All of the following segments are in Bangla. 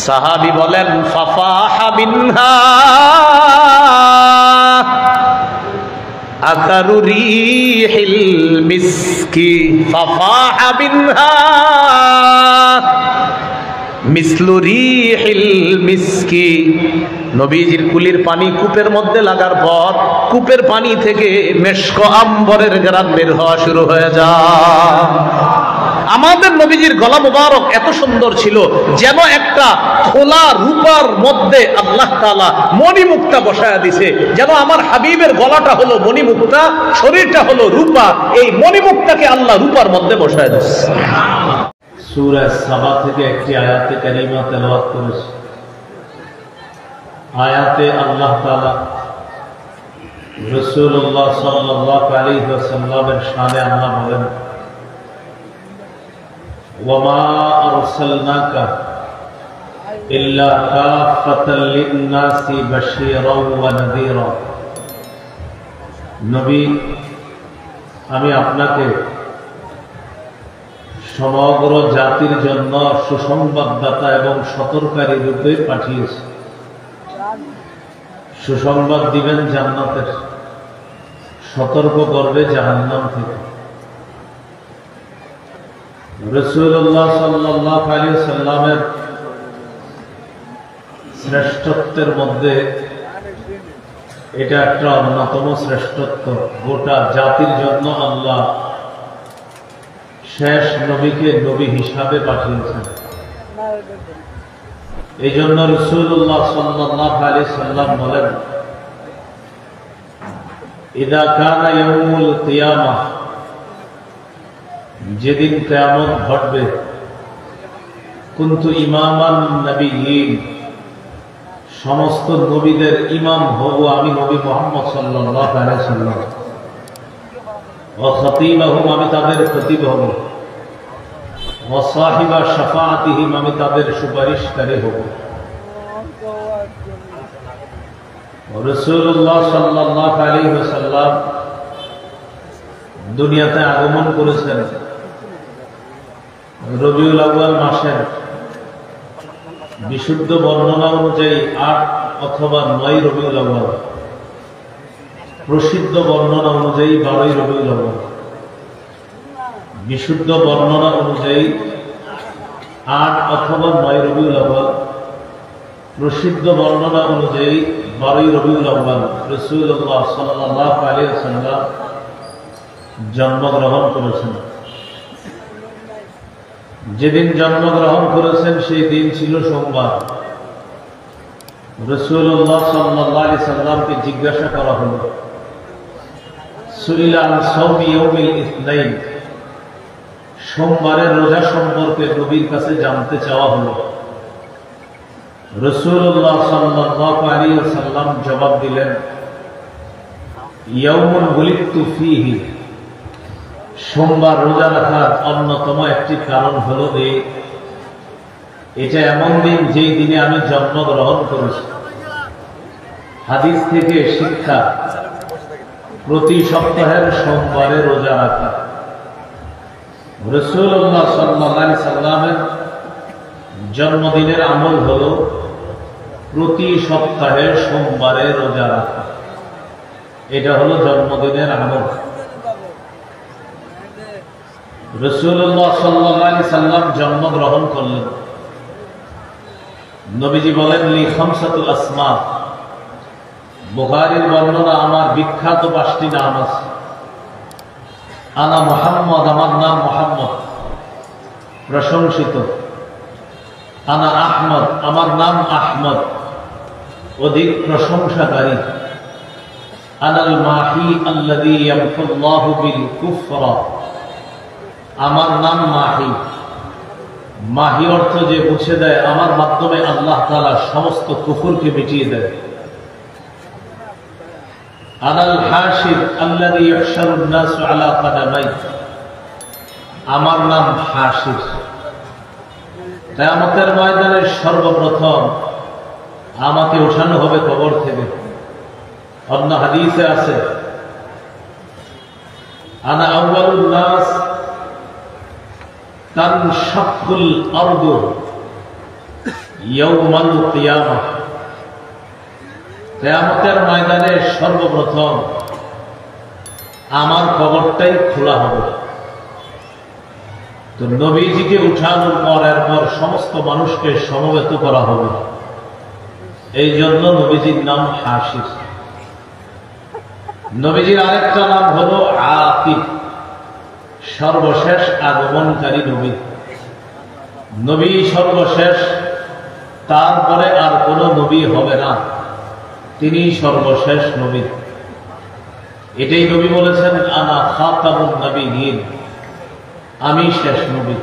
সাহাবী বলেন ফাফাহা বিনহা আকারু রিহিল মিসকি ফাফাহা বিনহা মিসলু রিহিল মিসকি। নবীজির কুলির পানি কূপের মধ্যে লাগার পর কূপের পানি থেকে মেশক আম্বরের ঘ্রাণ বের হওয়া শুরু হয়ে যায়। আমাদের নবীজির গলা মুবারক এত সুন্দর ছিল, যেন একটা খোলা রূপার মধ্যে আল্লাহ তাআলা মণিমুক্তা বসায়া দিছে। যেন আমার হাবিবের গলাটা হলো মণিমুক্তা, শরীরটা হলো রূপা, এই মণিমুক্তাকে আল্লাহ রূপার মধ্যে বসায়া দিছে। সূরা সাবা থেকে একটি আয়াতে কারিমা তেলাওয়াত করেছি। আয়াতে আল্লাহ তাআলা রাসূলুল্লাহ সাল্লাল্লাহু আলাইহি ওয়াসাল্লামের শানে আল্লাহ বলেন, ওয়ামা আরসালনাকা ইল্লা কাফাতাল লিন-নাসি বাশীরাও ওয়া নাযীরা। নবী, আমি আপনাকে সমগ্র জাতির জন্য সুসংবাদদাতা এবং সতর্ককারী রূপে পাঠিয়েছি। সুসংবাদ দিবেন জান্নাতের, সতর্ক করবে জাহান্নাম থেকে। রাসূলুল্লাহ সাল্লাল্লাহু আলাইহি ওয়াসাল্লামের শ্রেষ্ঠত্বের মধ্যে এটা একটা অন্যতম শ্রেষ্ঠত্ব। গোটা জাতির জন্য আল্লাহ শেষ নবীকে নবী হিসাবে পাঠিয়েছেন। এই জন্য রাসূলুল্লাহ সাল্লাল্লাহু আলাইহি সাল্লাম বলেন, ইদা কানা ইয়াউমুল কিয়ামাহ, যেদিন কিয়ামত ঘটবে, কুনতু ইমামান নাবিয়্যিন, সমস্ত নবীদের ইমাম হব আমি নবী মুহাম্মদ সাল্লাল্লাহু আলাইহি সাল্লাম। ওয়া খতীবাহুম, আমি তাদের খতীব হব। ওয়া সাহিবা শাফাআতিহিম, আমি তাদের সুপারিশকারী হব। রাসূলুল্লাহ সাল্লাল্লাহু আলাইহি ওয়াসাল্লাম দুনিয়াতে আগমন করেছেন রবিউল আউয়াল মাসের বিশুদ্ধ বর্ণনা অনুযায়ী ৮ অথবা ৯ রবিউল আউয়াল, প্রসিদ্ধ বর্ণনা অনুযায়ী ১২ই রবিউল আউয়াল। বিশুদ্ধ বর্ণনা অনুযায়ী ৮ অথবা ৯ রবিউল আউয়াল, প্রসিদ্ধ বর্ণনা অনুযায়ী ১২ই রবিউল আউয়াল রাসূলুল্লাহ সাল্লাল্লাহু আলাইহি ওয়াসাল্লাম জন্মগ্রহণ করেছেন। যেদিন জন্মগ্রহণ করেছেন সেই দিন ছিল সোমবার। রাসূলুল্লাহ সাল্লাল্লাহু আলাইহি সাল্লামকে জিজ্ঞাসা করা হলো, সুইলা আন সাওমি ইয়াউমিল ইসনাইন, সোমবারের রোজা সম্পর্কে নবীর কাছে জানতে চাওয়া হলো। রাসূলুল্লাহ সাল্লাল্লাহু আলাইহি ওয়াসাল্লাম জবাব দিলেন, ইয়াউমুন বুলিতু ফীহি, সোমবার রোজা রাখার অন্যতম একটি কারণ হলো এটা এমন দিন যেই দিনে আমি জন্মগ্রহণ করেছি। হাদিস থেকে শিক্ষা, প্রতি সপ্তাহের সোমবারে রোজা রাখা। রাসূলুল্লাহ সাল্লাল্লাহু আলাইহি সাল্লামের জন্মদিনের আমল হলো প্রতি সপ্তাহে সোমবারে রোজা রাখা। এটা হলো জন্মদিনের আমল। রাসূলুল্লাহ সাল্লাল্লাহু আলাইহি সাল্লাম জন্মগ্রহণ করলেন। নবীজি বলেন, লি খামসাতুল আসমা, বুখারীর বর্ণনা, আমার বিখ্যাত ৫টি নাম আছে। আনা মুহাম্মদ, আমার নাম মুহাম্মদ, প্রশংসিত। আনা আহমদ, আমার নাম আহমদ, অধিক প্রশংসাকারী। আনাল মাহি আল্লাযী ইয়ামহুল্লাহু বিল কুফরা, আমার নাম মাহি। মাহি অর্থ যে মুছে দেয়, আমার মাধ্যমে আল্লাহ তাআলা সমস্ত কুফরকে মিটিয়ে দেয়। আনাল হাশির আল্লাযী ইহশারুন নাস আলা কাদামাই, আমার নাম হাশির। কিয়ামতের ময়দানে সর্বপ্রথম আমাকে উঠানো হবে কবর থেকে। অন্য হাদিসে আছে, আনা আউয়ালুন নাস তানশাক্কুল আরদু ইয়াউমাল কিয়ামাহ, কিয়ামতের ময়দানে সর্বপ্রথম আমার কবরটাই খোলা হবে। তো নবীজিকে উঠানোর পর এরপর সমস্ত মানুষকে সমবেত করা হবে। এই জন্য নবীজির নাম হাসির। নবীজির আরেকটা নাম হলো আকিব, সর্বশেষ আগমনকারী নবী। নবী সর্বশেষ, তারপরে আর কোন নবী হবে না, তিনি সর্বশেষ নবী। এটাই নবী বলেছেন, আনা খাতামুন নবিয়্যিন, আমি শেষ নবী।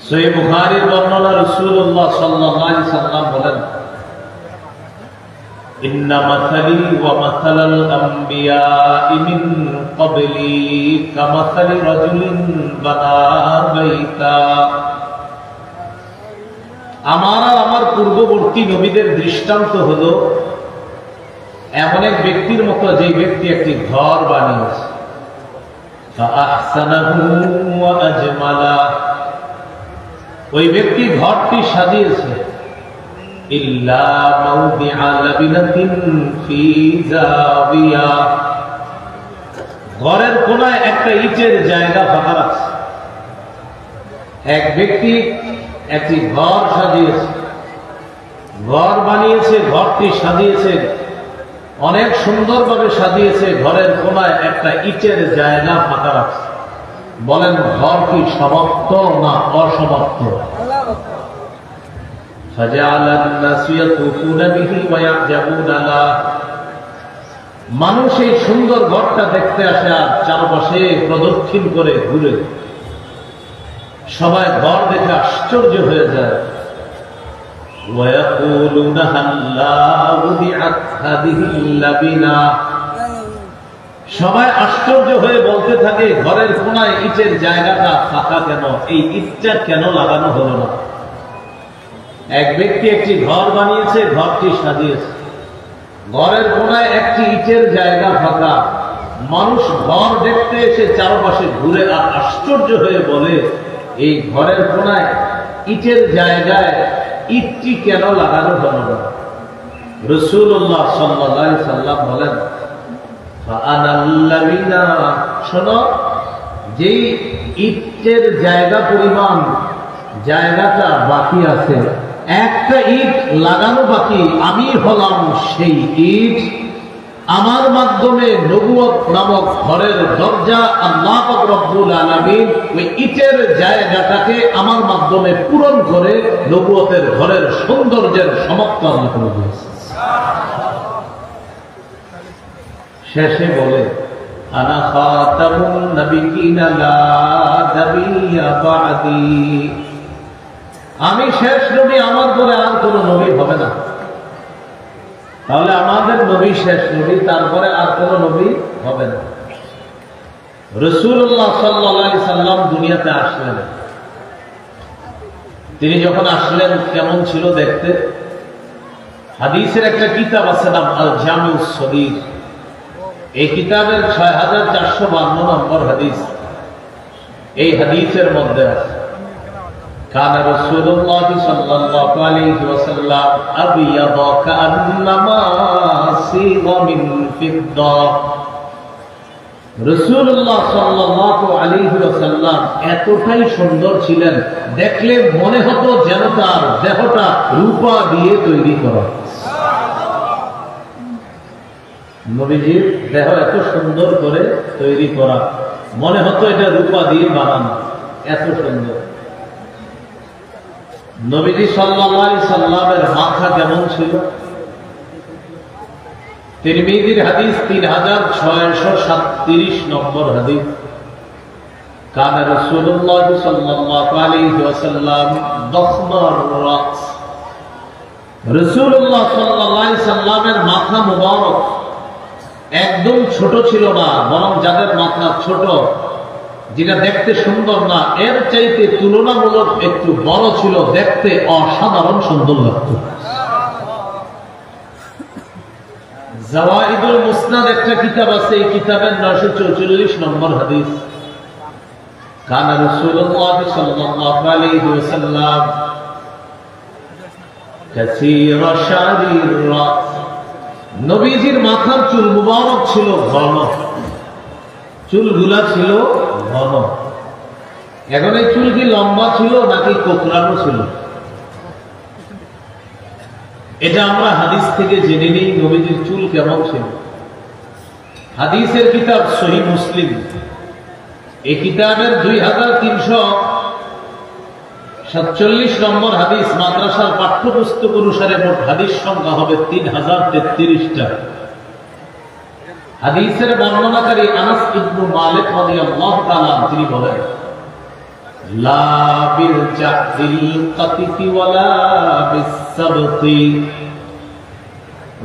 সহিহ বুখারীর বর্ণনা, রাসূলুল্লাহ সাল্লাল্লাহু আলাইহি সাল্লাম বলেন, ইন্না মাসালি ওয়া মাসালাল আমবিয়াই মিন ক্বাবলি কামাসালি রাজুলিন বানা বাইতা। আমার আর আমার পূর্ববর্তী নবীদের দৃষ্টান্ত হলো এমন এক ব্যক্তির মতো, যে ব্যক্তি একটি ঘর বানিয়েছে, ওই ব্যক্তি ঘরটি সাজিয়েছে, ঘরের কোনায় একটা ইটের জায়গা ফাঁকা রাখছে। এক ব্যক্তি একটি ঘর সাজিয়েছে, ঘর বানিয়েছে, ঘরটি সাজিয়েছে, অনেক সুন্দরভাবে সাজিয়েছে, ঘরের কোনায় একটা ইটের জায়গা ফাঁকা রাখছে। বলেন, ঘর কি সমাপ্ত না অসমাপ্ত? মানুষ এই সুন্দর ঘরটা দেখতে আসে আর চারপাশে প্রদক্ষিণ করে ঘুরে। সবাই ঘর দেখে আশ্চর্য হয়ে যায়। সবাই আশ্চর্য হয়ে বলতে থাকে, ঘরের কোনায় ইটের জায়গাটা ফাঁকা কেন? এই ইটটা কেন লাগানো হলো না? এক ব্যক্তি একটি ঘর বানিয়েছে, ঘরটি সাজিয়েছে, ঘরের কোনায় একটি ইটের জায়গা ফাঁকা। মানুষ ঘর দেখতে এসে চারপাশে ঘুরে আর আশ্চর্য হয়ে বলে, এই ঘরের কোনায় ইটের জায়গায় ইটটি কেন লাগানো হলো না? রাসূলুল্লাহ সাল্লাল্লাহু আলাইহি সাল্লাম বলেন, শোনো, যেই ইটের জায়গা পরিমাণ জায়গাটা বাকি আছে, একটা ইট লাগানো বাকি, আমি হলাম সেই ইট। আমার মাধ্যমে নবুয়ত নামক ঘরের দরজা আল্লাহ পাক রব্বুল আলামিন ওই ইটের জায়গাটাকে আমার মাধ্যমে পূরণ করে নবুয়তের ঘরের সৌন্দর্যের সমাপ্তন করে দিয়েছে। শেষে বলে, আনা খাতামুন নাবিয়্যিনা লা নাবিয়্যা বা'দি, আমি শেষ নবী, আমার পরে আর কোন নবী হবে না। তাহলে আমাদের নবী শেষ নবী, তারপরে আর কোন নবী হবে না। রাসূলুল্লাহ সাল্লাল্লাহু আলাইহি সাল্লাম দুনিয়াতে আসলেন। তিনি যখন আসলেন কেমন ছিল দেখতে? হাদিসের একটা কিতাব আছে, নাম আল জামিউস সগীর। এই কিতাবের 6452 নম্বর হাদিস। এই হাদিসের মধ্যে আছে, কানা রাসূলুল্লাহ সাল্লাল্লাহু আলাইহি ওয়াসাল্লাম আবিয়াদা কান্নামা সিগা মিন ফিদ্দা। রাসূলুল্লাহ সাল্লাল্লাহু আলাইহি ওয়াসাল্লাম এতটাই সুন্দর ছিলেন, দেখলে মনে হতো যেন তার দেহটা রূপা দিয়ে তৈরি করা। নবীজির দেহ এত সুন্দর করে তৈরি করা, মনে হতো এটা রূপা দিয়ে বানানো, এত সুন্দর। নবীজি সাল্লাল্লাহু আলাইহি সাল্লামের মাথা কেমন ছিল? তিরমিজির হাদিস 3637 নম্বর হাদিস, কানা রাসূলুল্লাহ সাল্লাল্লাহু আলাইহি ওয়াসাল্লাম দখমার রাস। রাসূলুল্লাহ সাল্লাল্লাহু আলাইহি সাল্লামের মাথা মুবারক একদম ছোট ছিল না, বরং যাদের মাথা ছোট, যেটা দেখতে সুন্দর না, এর চাইতে তুলনামূলক একটু বড় ছিল, দেখতে অসাধারণ সুন্দর লাগত। জাওয়াইদুল মুসনাদ একটা কিতাব আছে, এই কিতাবের 944 নম্বর হাদিস, কানা রাসূলুল্লাহ সাল্লাল্লাহু আলাইহি ওয়াসাল্লাম কাসীরা শারির রাস, নবীজির মাথার চুল মুবারক ছিল ঘন, চুলগুলা ছিল ঘন। এখন এই চুল কি লম্বা ছিল নাকি কোকড়ানো ছিল? এটা আমরা হাদিস থেকে জেনে নিই নবীজির চুল কেমন ছিল। হাদিসের কিতাব সহিহ মুসলিম, এই কিতাবের 2347 নম্বর হাদিস। মাদ্রাসার পাঠ্যপুস্তক অনুসারে মোট হাদিস সংখ্যা হবে 3033টা। হাদিসের বর্ণনাকারী আনাস ইবনে মালিক রাদিয়াল্লাহু তাআলা তিনি বলেন, লা বিল জাদিল কাতিফি ওয়ালা বিসসাবতি,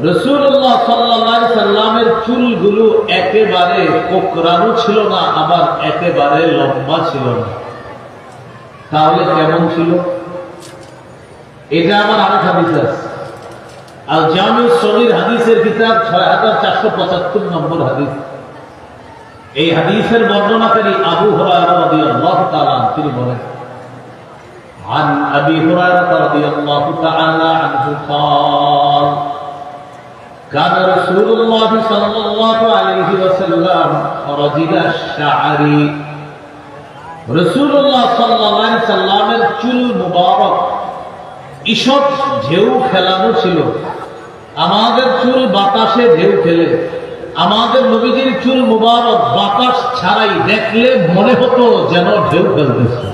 রাসূলুল্লাহ সাল্লাল্লাহু আলাইহি সাল্লামের চুলগুলো একেবারে কোকড়ানো ছিল না, আবার একেবারে লম্বা ছিল না। তাহলে কেমন ছিল? এটা আমার আরেক হাদিস আছে, আল জামিউস সগীর হাদিসের কিতাব 6475 নম্বর হাদিস। এই হাদিসের বর্ণনাকারী আবু হুরায়রা রাদিয়াল্লাহু তাআলা তিনি বলেন, عن أبي هريرة رضي الله تعالى عنه قال كان رسول الله صلى الله عليه وسلم رجل الشعر, রাসূলুল্লাহ সাল্লাল্লাহু আলাইহি সাল্লামের চুল মুবারক ঈষৎ ঢেউ খেলানো ছিল। আমাদের চুল বাতাসে ঢেউ খেলে, আমাদের নবীজির চুল মুবারক বাতাস ছাড়াই দেখলে মনে হতো যেন ঢেউ খেলতেছে।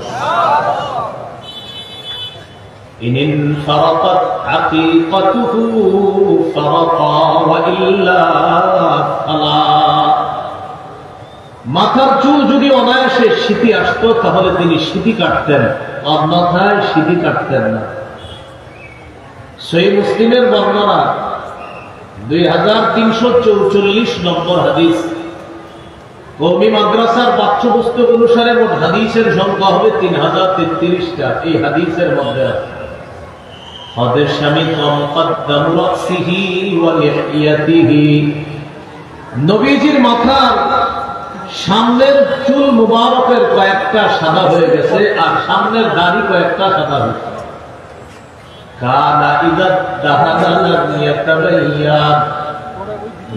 ইনিন ফারাকাত হাকিকাতুহু ফারাকা ওয়া ইল্লা ফালা, মাথার চুল যদি অনায়াসে সিঁথি আসতো তাহলে তিনি সিঁথি কাটতেন, অন্যথায় সিঁথি কাটতেন না। সহিহ মুসলিমের বর্ণনা 2344 নম্বর হাদিস। কওমি মাদ্রাসার পাঠ্যপুস্তক অনুসারে মোট হাদিসের সংখ্যা হবে 3033টা। এই হাদিসের মধ্যে আছে হাদিস শামিল মুকদ্দাম রাসিহি ওয়া লিহিয়াতিহি, নবীজির মাথার সামনের চুল মুবারকের কয়েকটা সাদা হয়ে গেছে আর সামনের দাড়ি কয়েকটা সাদা হয়েছে। কানা ইদা দাহানা লাম ইয়াতাবাইয়ান,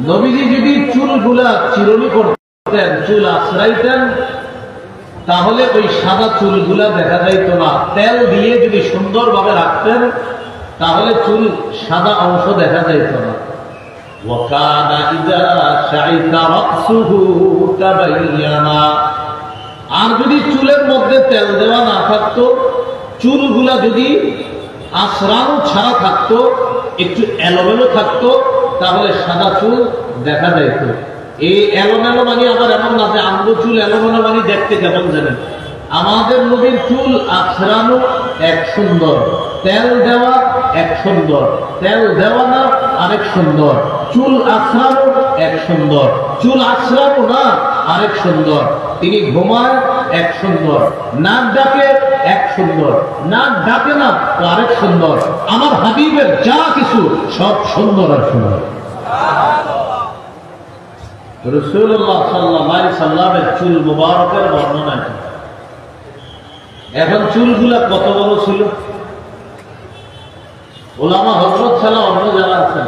নবীজি যদি চুলগুলা চিরুনি করতেন, চুল আশ্রাইতেন, তাহলে ওই সাদা চুলগুলা দেখা যাইত না। তেল দিয়ে যদি সুন্দরভাবে রাখতেন তাহলে চুল সাদা অংশ দেখা যাইত না। ওয়াকানা ইদা শাইতা রাসুহু তাবাইয়ানা, আর যদি চুলের মধ্যে তেল দেওয়া না থাকতো, চুলগুলা যদি আশ্রানো ছাড়া থাকতো, একটু এলোমেলো থাকতো, তাহলে সাদা চুল দেখা যাইত। এই এলোমেলো মানে আবার এমন না যে আমগো চুল এলোমেলো মানে দেখতে কেমন জানেন। আমাদের নবীর চুল আছড়ানো এক সুন্দর, তেল দেওয়া এক সুন্দর, তেল দেওয়া না আরেক সুন্দর, চুল আছড়ানো এক সুন্দর, চুল আছড়ানো না আরেক সুন্দর, তিনি ঘুমায় এক সুন্দর, নাক ডাকে এক সুন্দর, নাক ডাকে না তো আরেক সুন্দর। আমার হাবিবের যা কিছু সব সুন্দর আর সুন্দর। রাসূলুল্লাহ সাল্লাল্লাহু আলাইহি সাল্লামের চুল মুবারকের বর্ণনা। এখন চুলগুলা কত বড় ছিল? ওলামা হযরত ছাড়া অন্য যারা আছেন,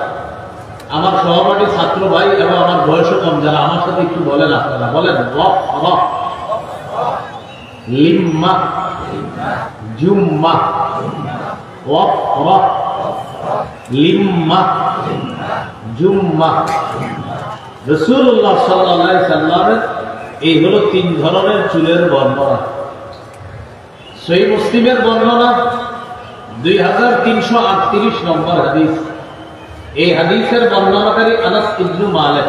আমার সহপাঠী ছাত্র ভাই এবং আমার বয়সও কম যারা, আমার সাথে একটু বলেন, আপনারা বলেন লিম্মা জুম্মা লিম্মা জুম্মা। রাসূলুল্লাহ সাল্লাল্লাহু আলাইহি সাল্লামের এই হলো 3 ধরনের চুলের বর্ণনা। সহিহ মুসলিমের বর্ণনা 2338 নম্বর হাদিস। এই হাদিসের বর্ণনাকারী আনাস ইবনে মালিক।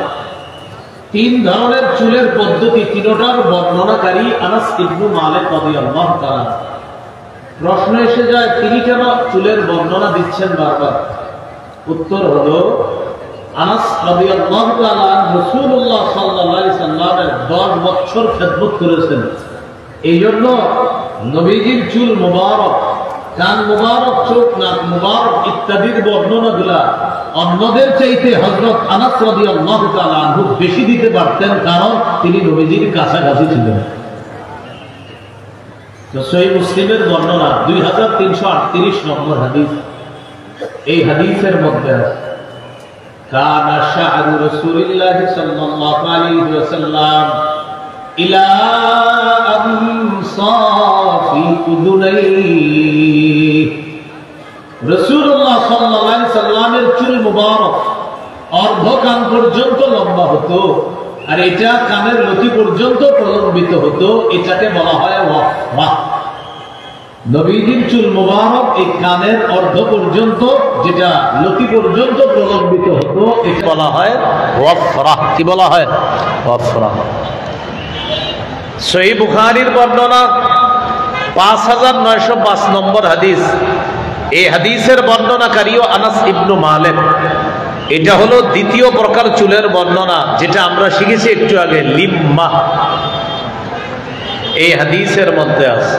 3 ধরনের চুলের পদ্ধতি, তিনটার বর্ণনাকারী আনাস ইবনে মালিক রাদিয়াল্লাহু তাআলা। প্রশ্ন এসে যায়, তিনি কেন চুলের বর্ণনা দিচ্ছেন বারবার? উত্তর হলো, আনাস রাদিয়াল্লাহু তাআলা রাসূলুল্লাহ সাল্লাল্লাহু আলাইহি সাল্লামের 10 বছর খেদমত করেছেন। এই জন্য নবীজির চুল মুবারক, কান মুবারক, চোখ নাক মুবারক ইত্যাদির বর্ণনাগুলা অন্যদের চাইতে হযরত আনাস রাদিয়াল্লাহু তাআলা আনহু বেশি দিতে পারতেন, কারণ তিনি নবীজির কাছাকাছি ছিলেন। তো সহিহ মুসলিমের বর্ণনা 2338 নম্বর হাদিস। এই হাদিসের মধ্যে কানা শা'রু রাসূলিল্লাহ সাল্লাল্লাহু আলাইহি ওয়াসাল্লাম ইলা আনসাফি উযুনাইহি। রাসূলুল্লাহ সাল্লাল্লাহু আলাইহি সাল্লামের চুল মুবারক অর্ধ কান পর্যন্ত লম্বা হতো, আর এটা কানের লতি পর্যন্ত প্রলম্বিত হতো। এটাকে বলা হয় ওয়াফরা। নবীজির চুল মুবারক এই কানের অর্ধ পর্যন্ত, যেটা লতি পর্যন্ত প্রলম্বিত হতো, এটা বলা হয় ওয়াফরা। কি বলা হয়? ওয়াফরা। সহিহ বুখারীর বর্ণনা 5905 নম্বর হাদিস। এই হাদিসের বর্ণনাকারীও আনাস ইবনু মালিক। এটা হলো দ্বিতীয় প্রকার চুলের বর্ণনা, যেটা আমরা শিখেছি একটু আগে, লিম্মা। এই হাদিসের মধ্যে আছে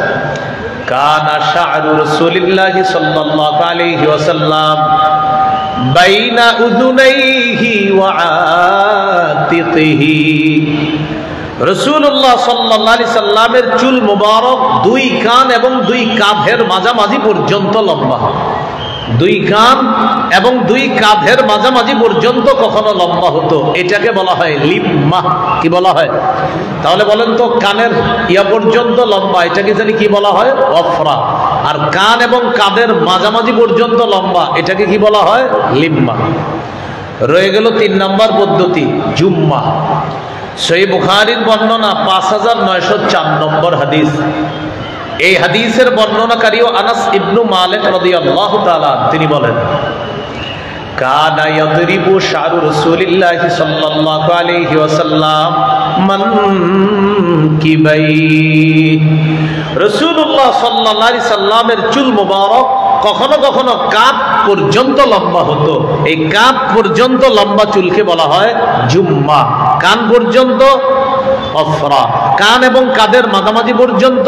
কানা শা'রু রাসূলিল্লাহি সাল্লাল্লাহু আলাইহি ওয়াসাল্লাম বাইনা উযুনাইহি ওয়া আতিকিহি। রাসূলুল্লাহ সাল্লাল্লাহু আলাইহি সাল্লামের চুল মুবারক দুই কান এবং দুই কাঁধের মাঝামাঝি পর্যন্ত লম্বা। দুই কান এবং দুই কাঁধের মাঝামাঝি পর্যন্ত কখনো লম্বা হতো, এটাকে বলা হয় লিম্মা। কি বলা হয়? তাহলে বলেন তো, কানের ইয়া পর্যন্ত লম্বা, এটাকে জানি কি বলা হয়? ওয়াফরা। আর কান এবং কাঁধের মাঝামাঝি পর্যন্ত লম্বা, এটাকে কি বলা হয়? লিম্মা। রয়ে গেল 3 নম্বর পদ্ধতি, জুম্মা। সহিহ বুখারীর বর্ণনা 5904 নম্বর হাদিস। এই হাদিসের বর্ণনাকারীও আনাস ইবনু মালিক রাদিয়াল্লাহু তাআলা, তিনি বলেন কানা ইয়াদরিবু শা'রু রাসূলিল্লাহি সাল্লাল্লাহু আলাইহি ওয়াসাল্লাম মানকিবাই। রাসূলুল্লাহ সাল্লাল্লাহু আলাইহি সাল্লামের চুল মুবারক কখনো কখনো কাঁধ পর্যন্ত লম্বা হতো। এই কাঁধ পর্যন্ত লম্বা চুলকে বলা হয় জুম্মা। কান পর্যন্ত ওয়াফরা, কান এবং কাঁধের মাঝামাঝি পর্যন্ত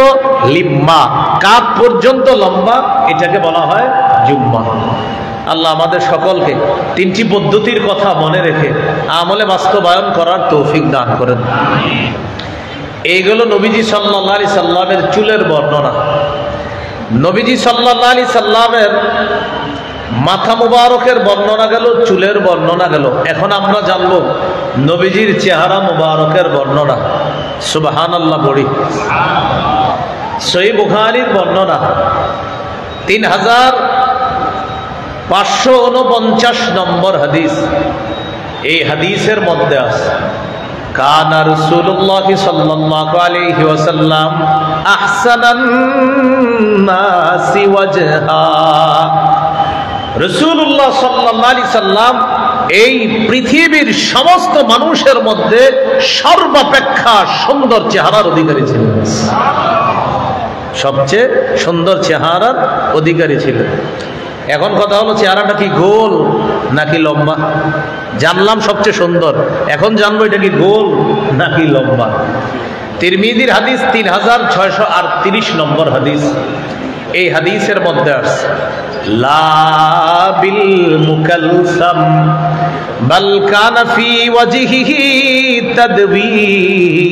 লিম্মা, কাঁধ পর্যন্ত লম্বা, এটাকে বলা হয় জুম্মা। আল্লাহ আমাদের সকলকে 3টি পদ্ধতির কথা মনে রেখে আমলে বাস্তবায়ন করার তৌফিক দান করেন। এইগুলো নবীজি সাল্লাল্লাহু আলাইহি সাল্লামের চুলের বর্ণনা। নবীজি সাল্লাল্লাহু আলাইহি সাল্লামের মাথা মুবারকের বর্ণনা গেল, চুলের বর্ণনা গেল। এখন আমরা জানবো নবীজির চেহারা মুবারকের বর্ণনা। সুবহানাল্লাহ পড়ি। সহিহ বুখারীর বর্ণনা 3549 নম্বর হাদিস। এই হাদিসের মধ্যে আছে কানা রাসূলুল্লাহ সাল্লাল্লাহু আলাইহি ওয়াসাল্লাম আহসানান নাসি ওয়াজহা। রাসূলুল্লাহ সাল্লাল্লাহু আলাইহি সাল্লাম এই পৃথিবীর সমস্ত মানুষের মধ্যে সর্বাপেক্ষা সুন্দর চেহারার অধিকারী ছিলেন। সবচেয়ে সুন্দর চেহারার অধিকারী ছিলেন। এখন কথা হলো, চেহারাটা কি গোল নাকি লম্বা? জানলাম সবচেয়ে সুন্দর, এখন জানবো এটা কি গোল নাকি লম্বা। তিরমিজির হাদিস 3638 নম্বর হাদিস। এই হাদিসের মধ্যে আছে লা বিল মুকালসাম বাল কানা ফি ওয়াজহিহি তাদবীর।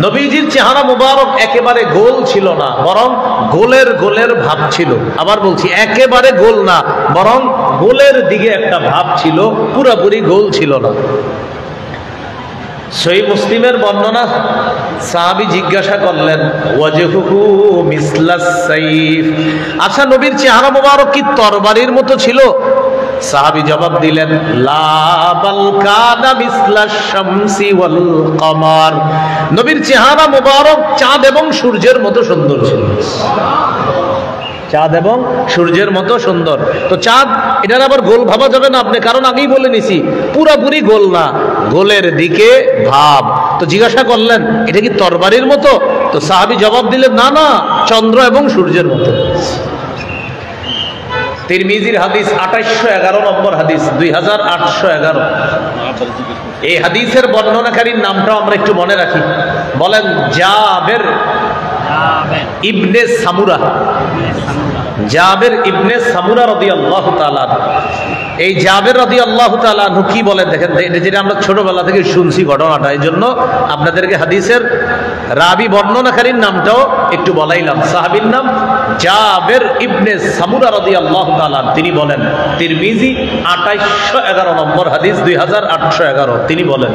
নবীজির চেহারা মুবারক একেবারে গোল ছিল না, বরং গোলের গোলের ভাব ছিল। আবার বলছি, একেবারে গোল না, বরং গোলের দিকে একটা ভাব ছিল, পুরোপুরি গোল ছিল না। সহিহ মুসলিমের বর্ণনা, সাহাবী জিজ্ঞাসা করলেন ওয়াজহুহু মিসলাস সাইফ। আচ্ছা, নবীর চেহারা মুবারক কি তরবারির মতো ছিল? সাহাবী জবাব দিলেন লা বাল কানা মিসলাশ শামসি ওয়াল কমার। নবীর চেহারা মুবারক চাঁদ এবং সূর্যের মতো সুন্দর ছিল। চাঁদ এবং সূর্যের মতো সুন্দর। তো চাঁদ, এটার আবার গোল ভাবা যাবে না আপনি, কারণ আগেই বলে নিছি পুরাপুরি গোল না, গোলের দিকে ভাব। তো জিজ্ঞাসা করলেন এটা কি তরবারির মতো? তো সাহাবী জবাব দিলেন না না, চন্দ্র এবং সূর্যের মতো। তিরমিজির হাদিস 2811 নম্বর হাদিস, 2811। এই হাদিসের বর্ণনাকারীর নামটাও আমরা একটু মনে রাখি। বলেন জাবের ইবনে সামুরা। জাবের ইবনে সামুরা রাদিয়াল্লাহু তাআলা। এই জাবের রাদিয়াল্লাহু তাআলা কি বলেন দেখেন, যেটা আমরা ছোটবেলা থেকে শুনছি ঘটনাটা, এই জন্য আপনাদেরকে হাদিসের রাবি বর্ণনাকারীর নামটাও একটু বলাইলাম। সাহাবীর নাম জাবের ইবনে সামুরা রাদিয়াল্লাহু তাআলা তিনি বলেন, তিরমিজি 2811 নম্বর হাদিস 2811, তিনি বলেন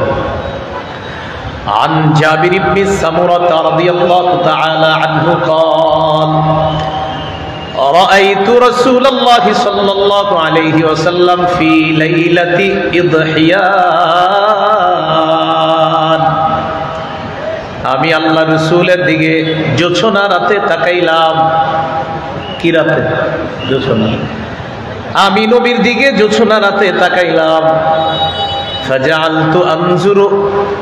عن جابر بن سمرة رضي الله تعالى عنه قال رأيت رسول الله صلى الله عليه وسلم في ليلة إضحيان আমি আল্লাহ রাসূলের দিকে জোছনা রাতে তাকাইলাম। কি রাতে? জোছনা। আমি নবীর দিকে জোছনা রাতে তাকাইলাম। فجعلت أنظر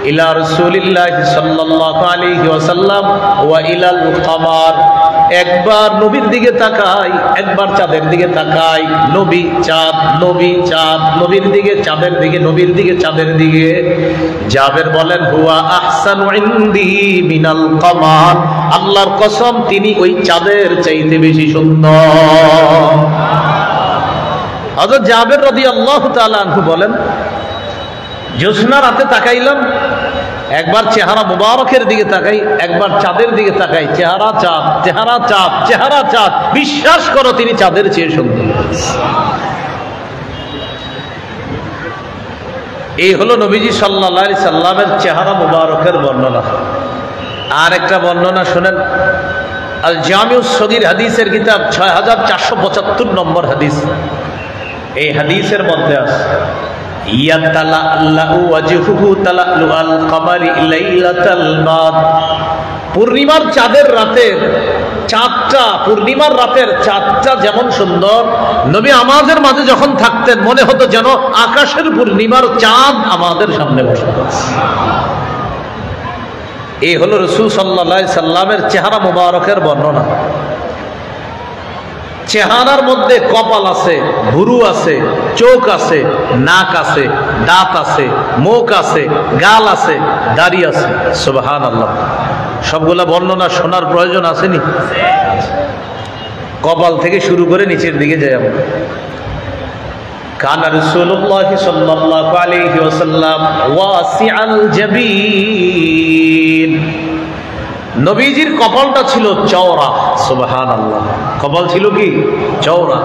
إلى رسول الله صلى الله عليه وسلم وإلى القمر, একবার নবীর দিকে তাকাই, একবার চাঁদের দিকে তাকাই, নবী চাঁদ, নবী চাঁদ, নবীর দিকে চাঁদের দিকে, নবীর দিকে চাঁদের দিকে। জাবের বলেন হুয়া আহসানু ইনদি মিনাল কমার, আল্লাহর কসম তিনি ওই চাঁদের চাইতে বেশি সুন্দর। হযরত জাবের রাদিয়াল্লাহু তাআলা আনহু বলেন, জ্যোৎস্না রাতে তাকাইলাম, একবার চেহারা মুবারকের দিকে তাকাই, একবার চাঁদের দিকে তাকাই, চেহারা চাঁদ, চেহারা চাঁদ, চেহারা চাঁদ, বিশ্বাস করো তিনি চাঁদের চেয়ে সুন্দর। এই হলো নবীজি সাল্লাল্লাহু আলাইহি সাল্লামের চেহারা মুবারকের বর্ণনা। আর একটা বর্ণনা শুনেন, আল জামিউস সগীর হাদিসের কিতাব 6475 নম্বর হাদিস। এই হাদিসের মধ্যে আছে পূর্ণিমার চাঁদের রাতের চাঁদটা, পূর্ণিমার রাতের চাঁদটা যেমন সুন্দর, নবী আমাদের মাঝে যখন থাকতেন মনে হতো যেন আকাশের পূর্ণিমার চাঁদ আমাদের সামনে বসে আছে। এই হলো রাসূল সাল্লাল্লাহু আলাইহি সাল্লামের চেহারা মুবারকের বর্ণনা। চেহারার মধ্যে কপাল আছে, ভুরু আছে, চোখ আছে, নাক আছে, দাঁত আছে, মুখ আছে, গাল আছে, দাড়ি আছে। সুবহানাল্লাহ। সবগুলা বর্ণনা শোনার প্রয়োজন আসেনি? কপাল থেকে শুরু করে নিচের দিকে যাই আমরা। কানা রাসূলুল্লাহ সাল্লাল্লাহু আলাইহি ওয়াসাল্লাম ওয়াসিআল জাবিন, নবীজির কপালটা ছিল চওড়া। সুবহানাল্লাহ। কপাল ছিল কি? চওড়া।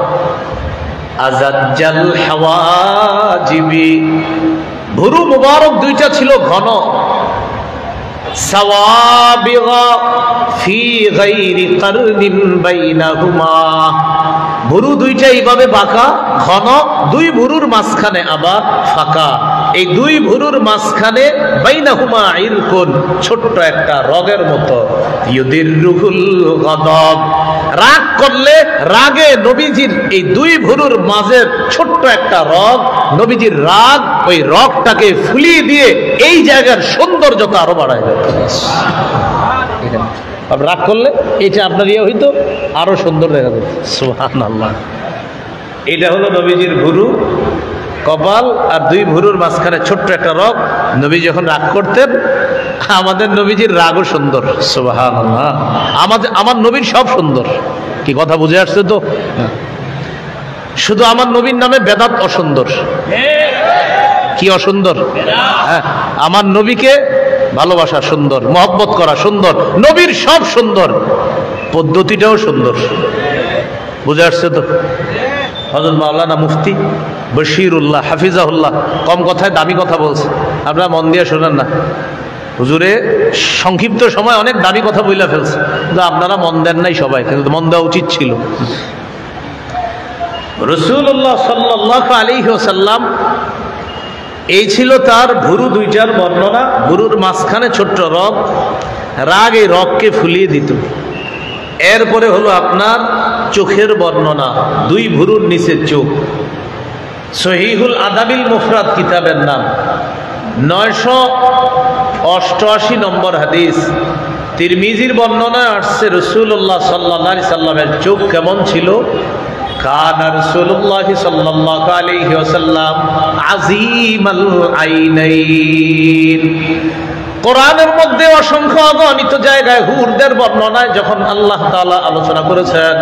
আজাজ্জাল হাওয়াজিবি, ভুরু মুবারক দুইটা ছিল ঘন। সাওয়াবিগা ফি গায়রি কারনিন বাইনাহুমা, ভুরু দুইটা এইভাবে বাঁকা ঘন, দুই ভুরুর মাঝখানে আবার ফাঁকা। এই দুই ভুরুর মাঝখানে বাইনাহুমা ইরকুন, ছোট্ট একটা রগের মতো। ইউদিররুহুল গাদাব, রাগ করলে রাগে নবীজির এই দুই ভুরুর মাঝের ছোট্ট একটা রগ, নবীজির রাগ ওই রগটাকে ফুলিয়ে দিয়ে এই জায়গার সৌন্দর্যতা আরো বাড়ায় দেয়। রাগ করলে এটা আপনার ইয়ে হইতো, আরো সুন্দর দেখা যেত। সুবহানাল্লাহ। এটা হলো নবীজির ভুরু, কপাল আর দুই ভুরুর মাঝখানে ছোট্ট একটা রগ। নবী যখন রাগ করতেন, আমাদের নবীজির রাগও সুন্দর। সুবহানাল্লাহ। আমার নবীর সব সুন্দর। কি কথা বুঝে আসছে তো? শুধু আমার নবীর নামে বেদাত অসুন্দর। কি অসুন্দর? হ্যাঁ, আমার নবীকে ভালোবাসা সুন্দর, মহব্বত করা সুন্দর, নবীর সব সুন্দর, পদ্ধতিটাও সুন্দর। বুঝে আসছে তো? হযরত মাওলানা মুফতি বশিরুল্লাহ হাফিজাহুল্লাহ কম কথায় দামি কথা বলছে, আপনারা মন দিয়ে শোনেন না। হুজুরে সংক্ষিপ্ত সময় অনেক দামি কথা বইলা ফেলছে, কিন্তু আপনারা মন দেন নাই সবাই, কিন্তু মন দেওয়া উচিত ছিল। রাসূলুল্লাহ সাল্লাল্লাহু আলাইহি ওয়াসাল্লাম, এই ছিল তার ভুরু দুইটার বর্ণনা। ভুরুর মাঝখানে ছোট্ট রগ, রাগ এই রগকে ফুলিয়ে দিত। এরপরে হলো আপনার চোখের বর্ণনা, দুই ভুরুর নিচে চোখ। সহিহুল আদাবিল মুফরাদ কিতাবের নাম, 988 নম্বর হাদিস। তিরমিজির বর্ণনায় আসছে রাসূলুল্লাহ সাল্লাল্লাহু আলাইহি সাল্লামের চোখ কেমন ছিল। কানা রাসূলুল্লাহ সাল্লাল্লাহু আলাইহি ওয়াসাল্লাম আযীমাল আইনাইন। কোরআনের মধ্যে অসংখ্য অগণিত জায়গায় হুরদের বর্ণনায় যখন আল্লাহ তাআলা আলোচনা করেছেন,